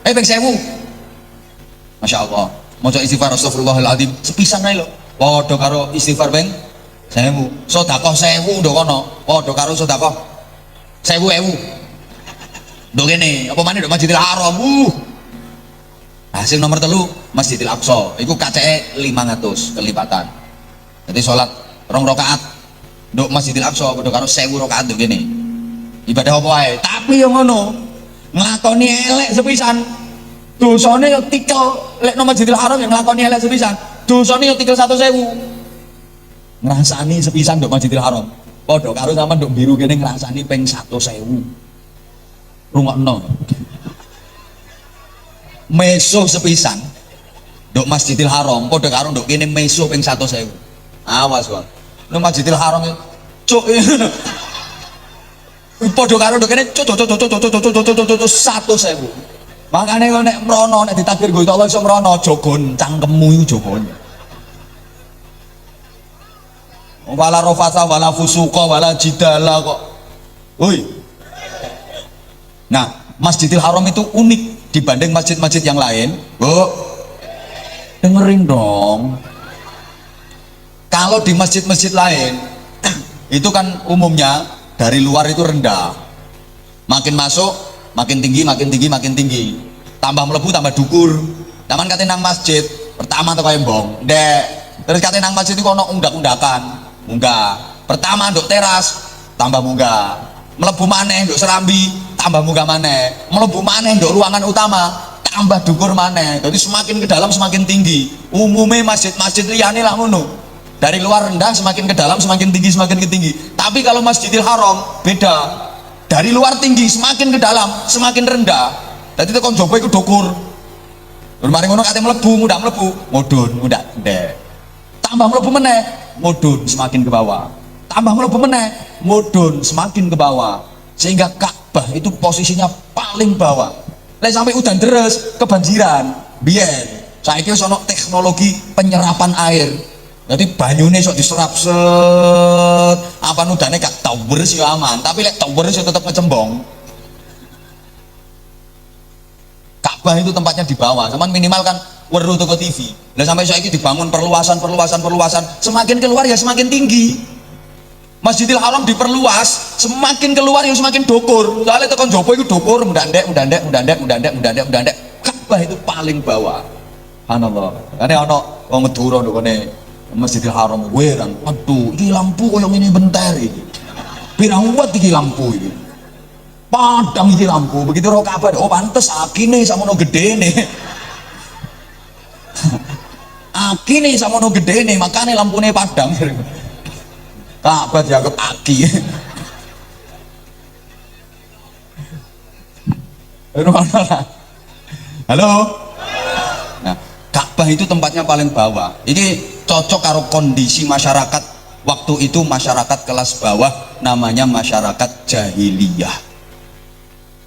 S1: Ping 1000. Masya Allah. Maca istighfar astagfirullahaladzim sepisan ae lho. Padha karo istighfar ping 1000. Sedekah 1000 ndok kono. Padha karo sedekah 1000. Ndok kene, apa maneh ndok Masjidil Haram. Hasil nomor 3 Masjidil Aqsa. Iku kaceke 500 kelipatan. Jadi sholat 2 rakaat ndok Masjidil Aqsa padha karo 1000 rakaat ndok kene. Ibadah apa wae, tapi yo ngono. Nglakoni elek sepisan. Dosane yo tikel lek nang Masjidil Haram yo nglakoni elek sepisan. Dosane yo tikel 100.000. Ngrasani sepisan ndok Masjidil Haram. Padha karo sampean ndok biru kene ngrasani ping 100.000. Rungokno. Meso sepisan ndok Masjidil Haram padha karo ndok kene meso ping 100.000. Awas kok. Nang Masjidil Haram cuk. Padha karo ndok kene cuk 100.000. Makane kok nek mrono nek ditakdir Gusti Allah iso mrono jogon cangkemmu iku jogon. Wala rafasa wala fusuqa wala jidala kok. Woi. Nah, Masjidil Haram itu unik dibanding masjid-masjid yang lain. Bu, dengerin dong. Kalau di masjid-masjid lain itu kan umumnya dari luar itu rendah, makin masuk makin tinggi, makin tinggi, makin tinggi, tambah melebu tambah dukur. Taman kate nang masjid pertama teko embong ndek, terus kate nang masjid itu ono undak-undakan munggah, pertama nduk teras tambah munggah, melebu maneh nduk serambi tambah munggah maneh, melebu maneh nduk ruangan utama tambah dukur maneh. Jadi semakin ke dalam semakin tinggi. Umumnya masjid-masjid liyane lah ngono. Dari luar rendah semakin ke dalam semakin tinggi, semakin ke tinggi. Tapi kalau Masjidil Haram beda. Dari luar tinggi semakin ke dalam semakin rendah. Jadi itu kon jopo iku dukur. Mari ngono kate mlebu, mudah mlebu, mudhun, mudah ndek. Tambah mlebu meneh, mudhun semakin ke bawah. Tambah mlebu meneh, mudhun semakin ke bawah. Sehingga Ka'bah itu posisinya paling bawah. Lek sampai udan deres kebanjiran. Biyen saiki wis ana teknologi penyerapan air. Jadi banyune sok diserap set, apa nudane gak tau beres ya aman, tapi lek tau beres ya tetep ngecembong.
S2: Ka'bah itu tempatnya di bawah. Cuman minimal kan weruh toko TV. Lah sampai saiki dibangun perluasan, semakin keluar ya semakin tinggi. Masjidil Haram diperluas, semakin keluar ya semakin dokur. Soalnya tekan jopo itu dokur, mendandek. Ka'bah itu paling bawah. Subhanallah. Karena ono wong Madura ndukane Masjidil Haram werang. Aduh, iki lampu koyo ngene bentar iki. Pirang watt iki lampu iki. Padang iki lampu. Begitu ro Ka'bah, oh pantes akine samono gedene. Akine samono gedene, makane lampune padang. Ka'bah dianggap aki. Halo. Nah, Ka'bah itu tempatnya paling bawah. Ini cocok karo kondisi masyarakat waktu itu, masyarakat kelas bawah, namanya masyarakat jahiliyah.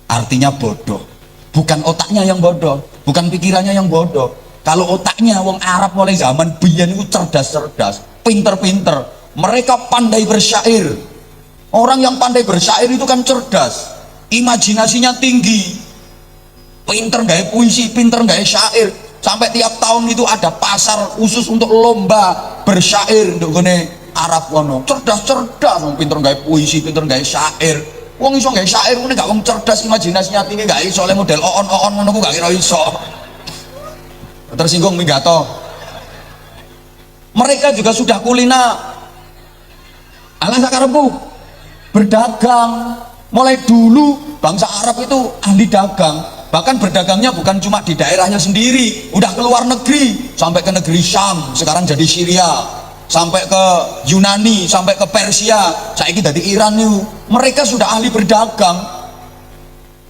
S2: Artinya bodoh. Bukan otaknya yang bodoh, bukan pikirannya yang bodoh. Kalau otaknya wong Arab mulai zaman biyen itu cerdas-cerdas, pinter-pinter. Mereka pandai bersyair. Orang yang pandai bersyair itu kan cerdas, imajinasinya tinggi, pinter gawe puisi, pinter gawe syair. Sampai tiap tahun itu ada pasar khusus untuk lomba bersyair untuk gone Arab kono. Cerdas-cerdas, wong pinter gawe puisi, pinter gawe syair. Wong iso gawe syair ngene gak wong cerdas, imajinasinya tinggi gak iso, le model oon ngono ku gak kira iso. Tersinggung minggato. Mereka juga sudah kulina. Alah sakarepku berdagang. Mulai dulu bangsa Arab itu ahli dagang. Bahkan berdagangnya bukan cuma di daerahnya sendiri, udah ke luar negeri, sampai ke negeri Syam, sekarang jadi Syria, sampai ke Yunani, sampai ke Persia, saiki dari Iran nih. Mereka sudah ahli berdagang.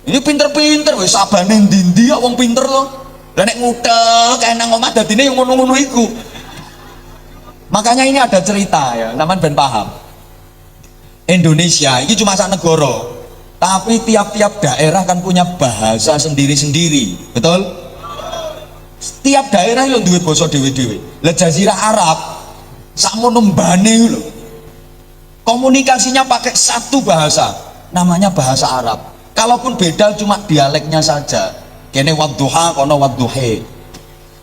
S2: Ini pinter-pinter, wes sabane ndi-ndi kok wong pinter loh. Lah nek ngutek kayak nang omah dadine yang ngono-ngono iku. Makanya ini ada cerita ya, sampean ben paham. Indonesia ini cuma sak negara, tapi tiap-tiap daerah kan punya bahasa sendiri-sendiri, betul? Setiap daerah yang duwe basa dhewe-dhewe. Lah Jazirah Arab sakmono mbane lho. Komunikasinya pakai satu bahasa, namanya bahasa Arab. Kalaupun beda cuma dialeknya saja. Kene wadduha kono wadduhe.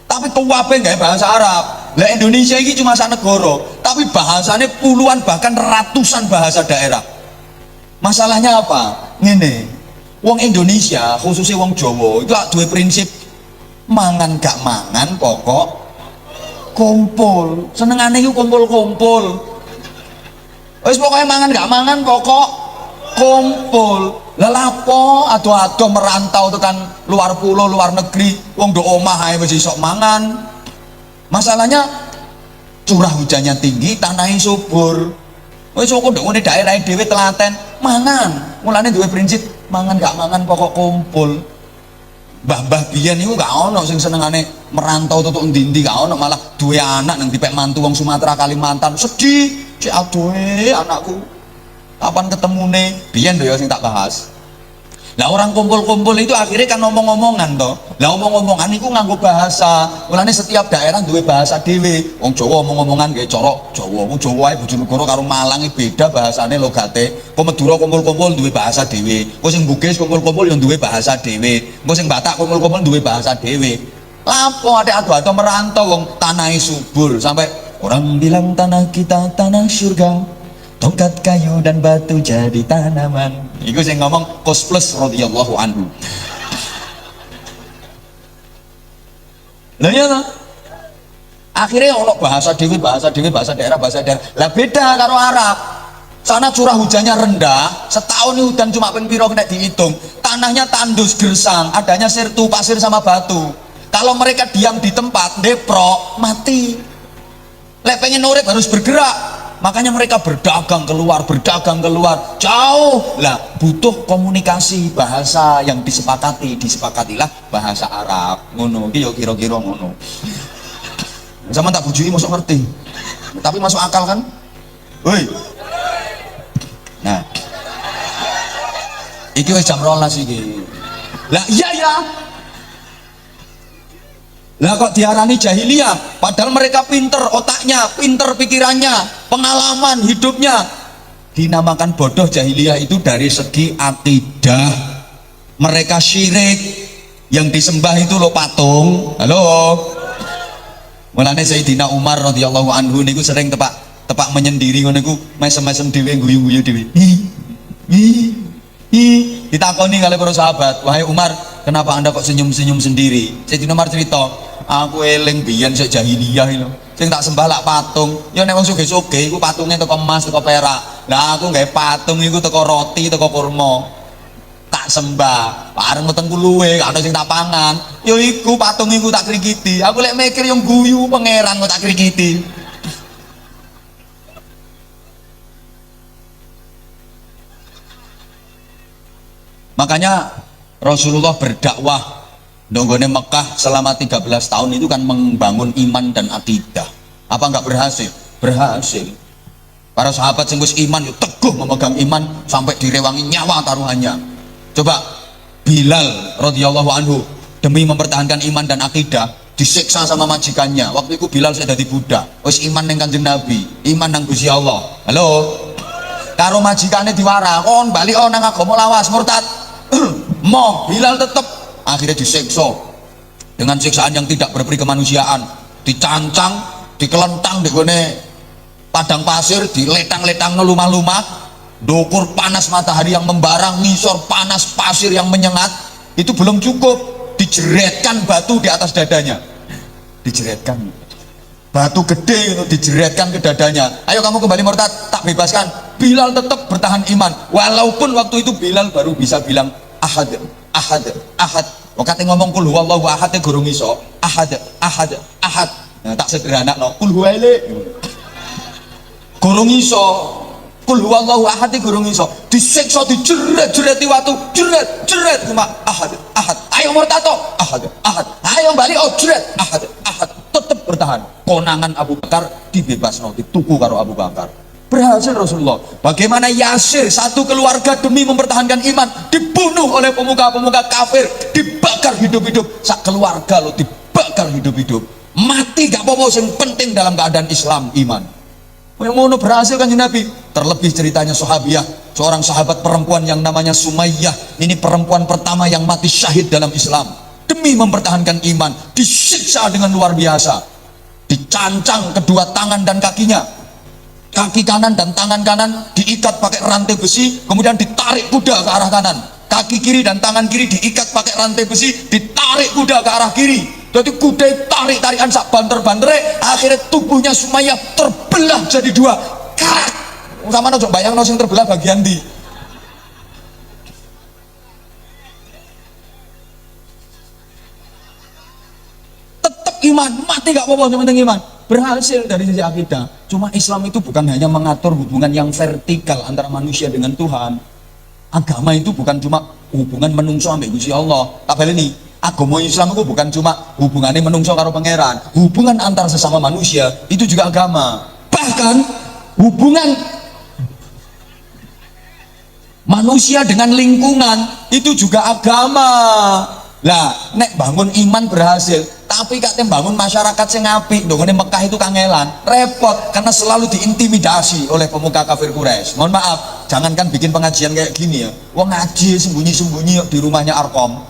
S2: Tapi kuwabe nggak bahasa Arab. Lah Indonesia ini cuma sak negara, tapi bahasanya puluhan bahkan ratusan bahasa daerah. Masalahnya apa? Ngene. Wong Indonesia, khususnya wong Jawa, itu duwe prinsip mangan gak mangan pokok kumpul. Senengane iku kumpul-kumpul. Wis pokoknya mangan gak mangan pokok kumpul. Lah lapo ado-ado merantau tekan luar pulau, luar negeri, wong do omah ae wis iso mangan. Masalahnya curah hujannya tinggi, tanahnya subur. Wis kok ndok ngene daerah dhewe telaten mangan. Mulane duwe prinsip mangan gak mangan pokok kumpul. Mbah-mbah biyen niku gak ono sing senengane merantau tutuk ndi-ndi, gak ono, malah duwe anak nang dipek mantu wong Sumatera Kalimantan. Sedih, cek aduhe anakku. Kapan ketemune? Biyen lho ya sing tak bahas. Lah orang kumpul-kumpul itu akhirnya kan ngomong-ngomongan toh. Lah omong-omongan itu nganggo bahasa. Mulane setiap daerah duwe bahasa dhewe. Wong Jawa omong-omongan nggih cara Jawa. Wong Jawa ae Bojonegoro karo Malang beda bahasane logate. Kok Madura kumpul-kumpul duwe bahasa dhewe. Kok sing Bugis kumpul-kumpul yang duwe bahasa dhewe. Kok sing Batak kumpul-kumpul duwe bahasa dhewe. Lapo ade ado-ado merantau wong tanahe subur sampai orang bilang tanah kita tanah surga. Tongkat kayu dan batu jadi tanaman. Iku saya ngomong Kos Plus radhiyallahu anhu. Lah ya toh? Akhirnya ono bahasa dewi, bahasa daerah. Lah beda karo Arab. Sana curah hujannya rendah, setahun ini hujan cuma ping piro kena dihitung. Tanahnya tandus gersang, adanya sirtu, pasir sama batu. Kalau mereka diam di tempat, deprok, mati. Lek pengen urip harus bergerak. Makanya mereka berdagang keluar jauh lah, butuh komunikasi bahasa yang disepakatilah bahasa Arab ngono iki yo kira-kira ngono. Zaman tak bujui masuk ngerti, tapi masuk akal kan? Woi. Nah, iki wis jam 12 iki. Lah iya ya. Lah kok diarani jahiliyah? Padahal mereka pinter otaknya, pinter pikirannya, pengalaman hidupnya. Dinamakan bodoh jahiliyah itu dari segi akidah. Mereka syirik, Yang disembah itu lo patung. Halo. Mulane Sayyidina Umar radhiyallahu anhu niku sering tepak menyendiri ngono niku mesem-mesem dhewe guyu-guyu dhewe. Ditakoni kali para sahabat, "Wahai Umar, kenapa Anda kok senyum-senyum sendiri?" Sayyidina Umar cerita, "Aku eling biyen sik jahiliyah lho. Sing tak sembah lak patung. Ya nek wong sugih-sugih iku patunge teko emas, teko perak. Lah aku gawe patung iku teko roti, teko kurma. Tak sembah, bareng wetengku luwe, gak ada sing tak pangan. Yo iku patung iku tak krikiti. Aku lek mikir yang guyu pangeran kok tak krikiti." Makanya Rasulullah berdakwah nonggone Mekah selama 13 tahun itu kan membangun iman dan akidah. Apa enggak berhasil? Berhasil. Para sahabat sing wis iman yo teguh memegang iman sampai direwangi nyawa taruhannya. Coba Bilal radhiyallahu anhu demi mempertahankan iman dan akidah disiksa sama majikannya. Waktu itu Bilal sudah jadi budak. Wis iman ning Kanjeng Nabi, iman nang Gusti Allah. Halo. Karo majikane diwara, "Kon bali nang agama lawas murtad." Moh Bilal tetep akhirnya disiksa dengan siksaan yang tidak berperi kemanusiaan, dicancang, dikelentang di gone padang pasir, diletang-letang ngelumah-lumah, dokur panas matahari yang membara, ngisor panas pasir yang menyengat. Itu belum cukup, dijeretkan batu di atas dadanya, dijeretkan batu gede itu dijeretkan ke dadanya. "Ayo kamu kembali murtad, tak bebaskan." Bilal tetap bertahan iman walaupun waktu itu Bilal baru bisa bilang ahad, ahad, ahad. Waktu ngomong kul huwallahu ahad gurung iso. Ahad, ahad, ahad. Nah, tak sederhana no. Kul huwaile. Gurung iso. Kul huwallahu ahad gurung iso. Disiksa dijeret-jereti watu, jeret cuma ahad, ahad. Ayo murtad to. Ahad, ahad. Ayo balik jeret. Ahad, ahad. Tetap bertahan. Konangan Abu Bakar dibebasno, dituku karo Abu Bakar. Berhasil Rasulullah. Bagaimana Yasir, satu keluarga demi mempertahankan iman dibunuh oleh pemuka-pemuka kafir, dibakar hidup-hidup. Sak keluarga lo dibakar hidup-hidup. Mati gak apa-apa, yang penting dalam keadaan Islam iman. Yang mau berhasil kan Nabi. Terlebih ceritanya sahabiah, seorang sahabat perempuan yang namanya Sumayyah. Ini perempuan pertama yang mati syahid dalam Islam demi mempertahankan iman. Disiksa dengan luar biasa, dicancang kedua tangan dan kakinya. Kaki kanan dan tangan kanan diikat pakai rantai besi, kemudian ditarik kuda ke arah kanan. Kaki kiri dan tangan kiri diikat pakai rantai besi, ditarik kuda ke arah kiri. Jadi kuda tarik-tarikan sak banter-bantere, akhirnya tubuhnya Sumayyah terbelah jadi dua. Karak. Sama no bayang no sing terbelah bagian di. Tetap iman, mati gak apa-apa, yang penting iman. Berhasil dari sisi akidah. Cuma Islam itu bukan hanya mengatur hubungan yang vertikal antara manusia dengan Tuhan. Agama itu bukan cuma hubungan menungso ambek Gusti Allah. Tak baleni, agama Islam itu bukan cuma hubungannya menungso karo pangeran. Hubungan antar sesama manusia itu juga agama. Bahkan hubungan manusia dengan lingkungan itu juga agama. Lah, nek bangun iman berhasil, tapi kate bangun masyarakat sing apik, ndongone Mekah itu kangelan, repot karena selalu diintimidasi oleh pemuka kafir Quraisy. Mohon maaf, jangankan bikin pengajian kayak gini ya. Wong ngaji sembunyi-sembunyi di rumahnya Arkom.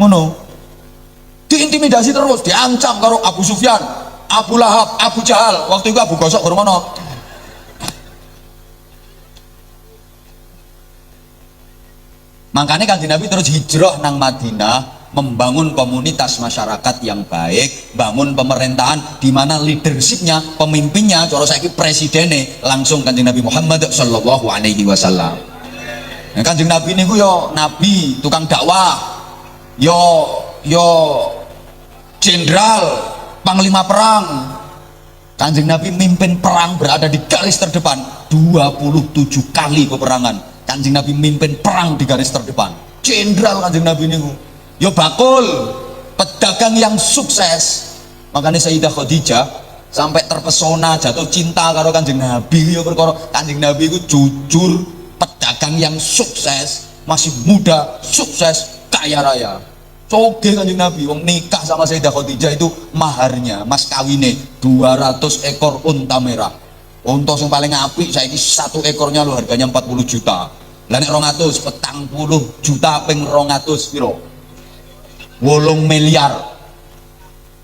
S2: Ngono. Diintimidasi terus, diancam karo Abu Sufyan, Abu Lahab, Abu Jahal. Waktu itu Abu Gosok kurang ono. Makanya Kanjeng Nabi terus hijrah nang Madinah, membangun komunitas masyarakat yang baik, bangun pemerintahan di mana leadershipnya, pemimpinnya, cara saiki presidennya langsung Kanjeng Nabi Muhammad sallallahu alaihi wasallam. Nah, Kanjeng Nabi niku yo nabi, tukang dakwah, yo jenderal, panglima perang. Kanjeng Nabi mimpin perang, berada di garis terdepan 27 kali peperangan. Kanjeng Nabi mimpin perang di garis terdepan. Jenderal Kanjeng Nabi niku. Yo bakul, pedagang yang sukses. Makanya Sayyidah Khadijah sampai terpesona, jatuh cinta karo Kanjeng Nabi. Yo perkara Kanjeng Nabi itu jujur, pedagang yang sukses, masih muda, sukses, kaya raya. Coge Kanjeng Nabi, wong nikah sama Sayyidah Khadijah itu maharnya, mas kawine 200 ekor unta merah. Unta yang paling apik saiki satu ekornya lo harganya 40 juta. Lah nek 200 petang 10 juta ping 200 piro? miliar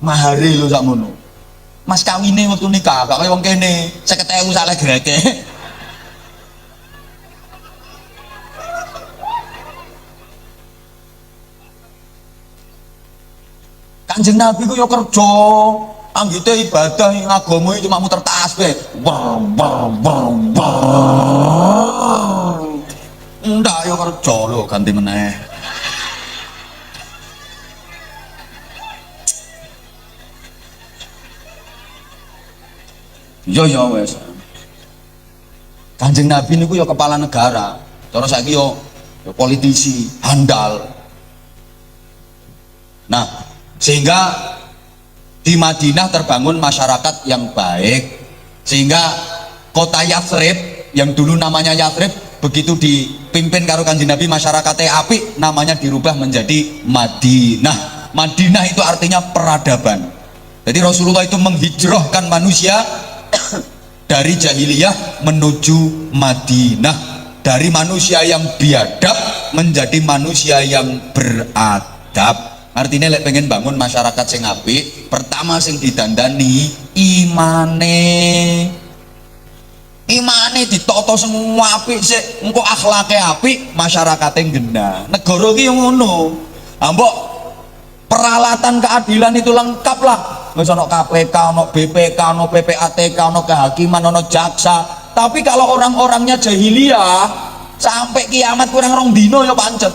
S2: mahari lho sakmono. Mas kawine waktu nikah gak kaya wong kene 50.000 sak legreke. Kanjeng Nabi ku yo kerja, anggite ibadah agama cuma muter tasbih. Ndak yo kerja lho ganti meneh. Yo wes. Kanjeng Nabi niku yo kepala negara. Cara saiki yo politisi, handal. Nah, sehingga di Madinah terbangun masyarakat yang baik, sehingga kota Yathrib yang dulu namanya Yathrib begitu dipimpin karo Kanjeng Nabi masyarakatnya apik, namanya dirubah menjadi Madinah. Madinah itu artinya peradaban. Jadi Rasulullah itu menghijrahkan manusia dari jahiliyah menuju Madinah, dari manusia yang biadab menjadi manusia yang beradab. Artinya lek pengen bangun masyarakat sing apik, pertama sing didandani imane ditata semua apik sik, engko akhlake apik, masyarakate genah. Negara ki yo ngono. Ambok peralatan keadilan itu lengkap lah. Wis ana KPK, ana BPK, ana PPATK, ana kehakiman, ana jaksa. Tapi kalau orang-orangnya jahiliyah, sampai kiamat kurang rong dino ya pancet.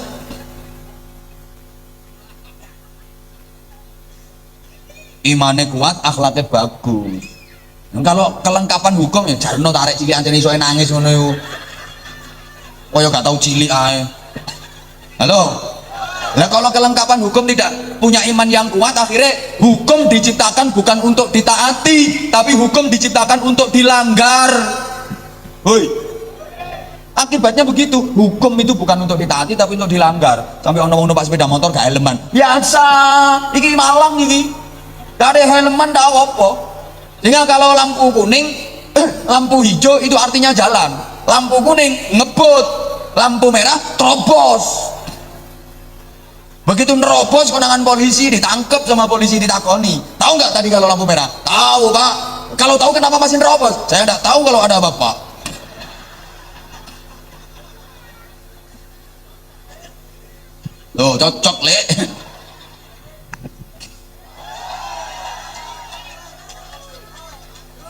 S2: Imane kuat, akhlaknya bagus. Kalau kelengkapan hukum ya jarno tarik cilik antene iso nangis ngono yo. Kaya gak tau cilik ae. Halo. Nah kalau kelengkapan hukum tidak punya iman yang kuat, akhirnya hukum diciptakan bukan untuk ditaati, tapi hukum diciptakan untuk dilanggar. Hoi. Akibatnya begitu, hukum itu bukan untuk ditaati tapi untuk dilanggar. Sampai ono numpak sepeda motor gak helman. Biasa, iki Malang iki. Gak ada helman ndak apa. Sehingga kalau lampu kuning, lampu hijau itu artinya jalan. Lampu kuning ngebut, lampu merah terobos. Begitu nerobos konangan polisi, ditangkap sama polisi, ditakoni. Tahu nggak tadi kalau lampu merah? Tahu pak. Kalau tahu kenapa masih nerobos? Saya nggak tahu kalau ada bapak. Loh cocok le.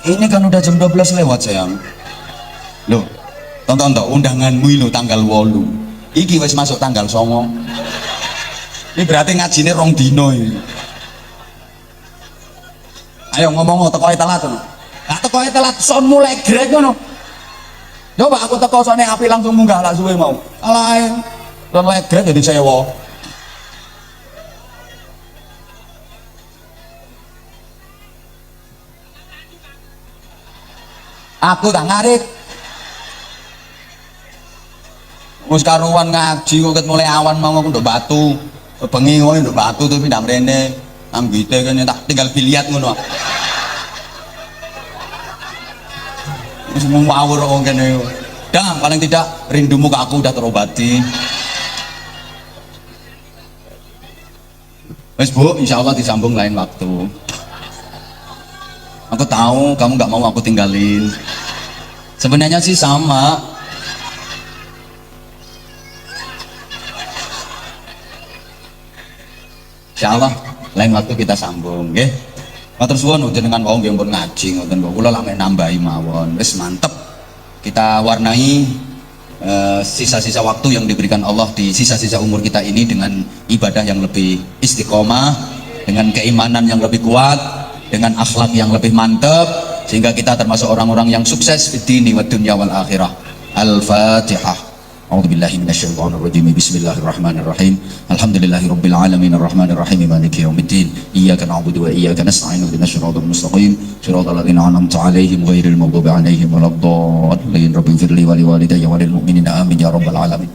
S2: Ini kan udah jam 12 lewat sayang. Loh, tonton undanganmu ini tanggal 8. Iki wis masuk tanggal 9. Ini berarti ngajine rong dino ini. Ayo ngomong teko telat ngono. Lah teko telat son mulai grek ngono. Coba aku teko sone api langsung munggah lak suwe mau. Alah son mulai grek jadi sewa. Aku tak ngarit. Wis karuan ngaji kok ket mulai awan mau aku ndok batu. Bengi ngono nduk batu tuh pindah mrene anggite kene tak tinggal biliat ngono. Wis mung ngawur kok kene. Dah paling tidak rindumu ke aku udah terobati. Wis Bu, insyaallah disambung lain waktu. Aku tahu kamu nggak mau aku tinggalin. Sebenarnya sih sama. Insyaallah lain waktu kita sambung nggih. Matur suwun jenengan wau nggih pun ngaji ngoten kok kula lak nambahi mawon. Wis mantep. Kita warnai sisa-sisa waktu yang diberikan Allah di sisa-sisa umur kita ini dengan ibadah yang lebih istiqomah, dengan keimanan yang lebih kuat, dengan akhlak yang lebih mantep, sehingga kita termasuk orang-orang yang sukses fid dini wad dunya wal akhirah. Al-Fatihah. A'udzu billahi minasyaitonir rajim. Bismillahirrahmanirrahim. Alhamdulillahirabbil alamin arrahmanir rahim maliki yaumiddin. Iyyaka na'budu wa iyyaka nasta'in. Ihdinas siratal mustaqim. Siratal ladzina an'amta 'alaihim ghairil maghdubi 'alaihim waladdallin. Rabbighfirli wa liwalidayya wa lil mu'minina amin ya rabbal alamin.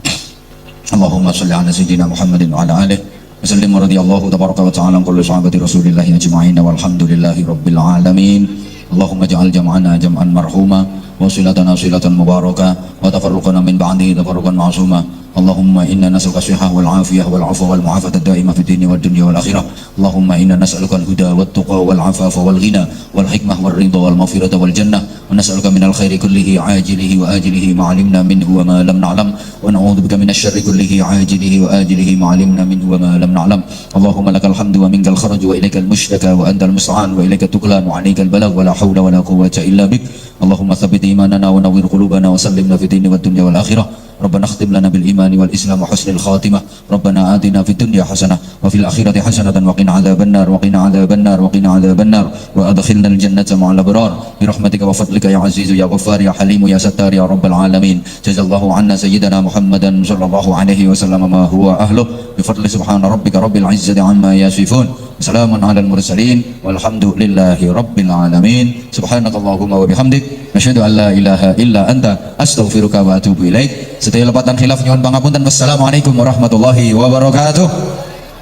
S2: Allahumma shalli 'ala sayyidina Muhammadin wa 'ala alihi wa sallim radhiyallahu tabaraka wa ta'ala an kulli sahabati Rasulillahi ajma'in walhamdulillahi rabbil alamin. Allahumma ja'al jam'ana jam'an marhuma
S1: وصلتنا صلة مباركة وتفرقنا من بعده تفرقا معصوما اللهم إنا نسألك الصحة والعافية والعفو والمعافاة الدائمة في الدين والدنيا والآخرة اللهم إنا نسألك الهدى والتقى والعفاف والغنى والحكمة والرضا والمغفرة والجنة ونسألك من الخير كله عاجله وآجله ما علمنا منه وما لم نعلم ونعوذ بك من الشر كله عاجله وآجله ما علمنا منه وما لم نعلم اللهم لك الحمد ومنك الخرج وإليك المشتكى وأنت المستعان وإليك التكلان وعليك البلاغ ولا حول ولا قوة إلا بك اللهم ثبت إيماننا ونور قلوبنا وسلمنا في الدين والدنيا والآخرة ربنا اختم لنا بالإيمان والإسلام وحسن الخاتمة ربنا آتنا في الدنيا حسنة وفي الآخرة حسنة وقنا عذاب النار وقنا عذاب النار وقنا عذاب النار وأدخلنا الجنة مع الأبرار برحمتك وفضلك يا عزيز يا غفار يا حليم يا ستار يا رب العالمين جزا الله عنا سيدنا محمدا صلى الله عليه وسلم ما هو أهله بفضل سبحان ربك رب العزة عما يصفون سلام على المرسلين والحمد لله رب العالمين سبحانك اللهم وبحمدك نشهد أن لا إله إلا أنت أستغفرك وأتوب إليك. Sedaya lepatan khilaf nyuwun pangapunten. Wassalamualaikum warahmatullahi wabarakatuh.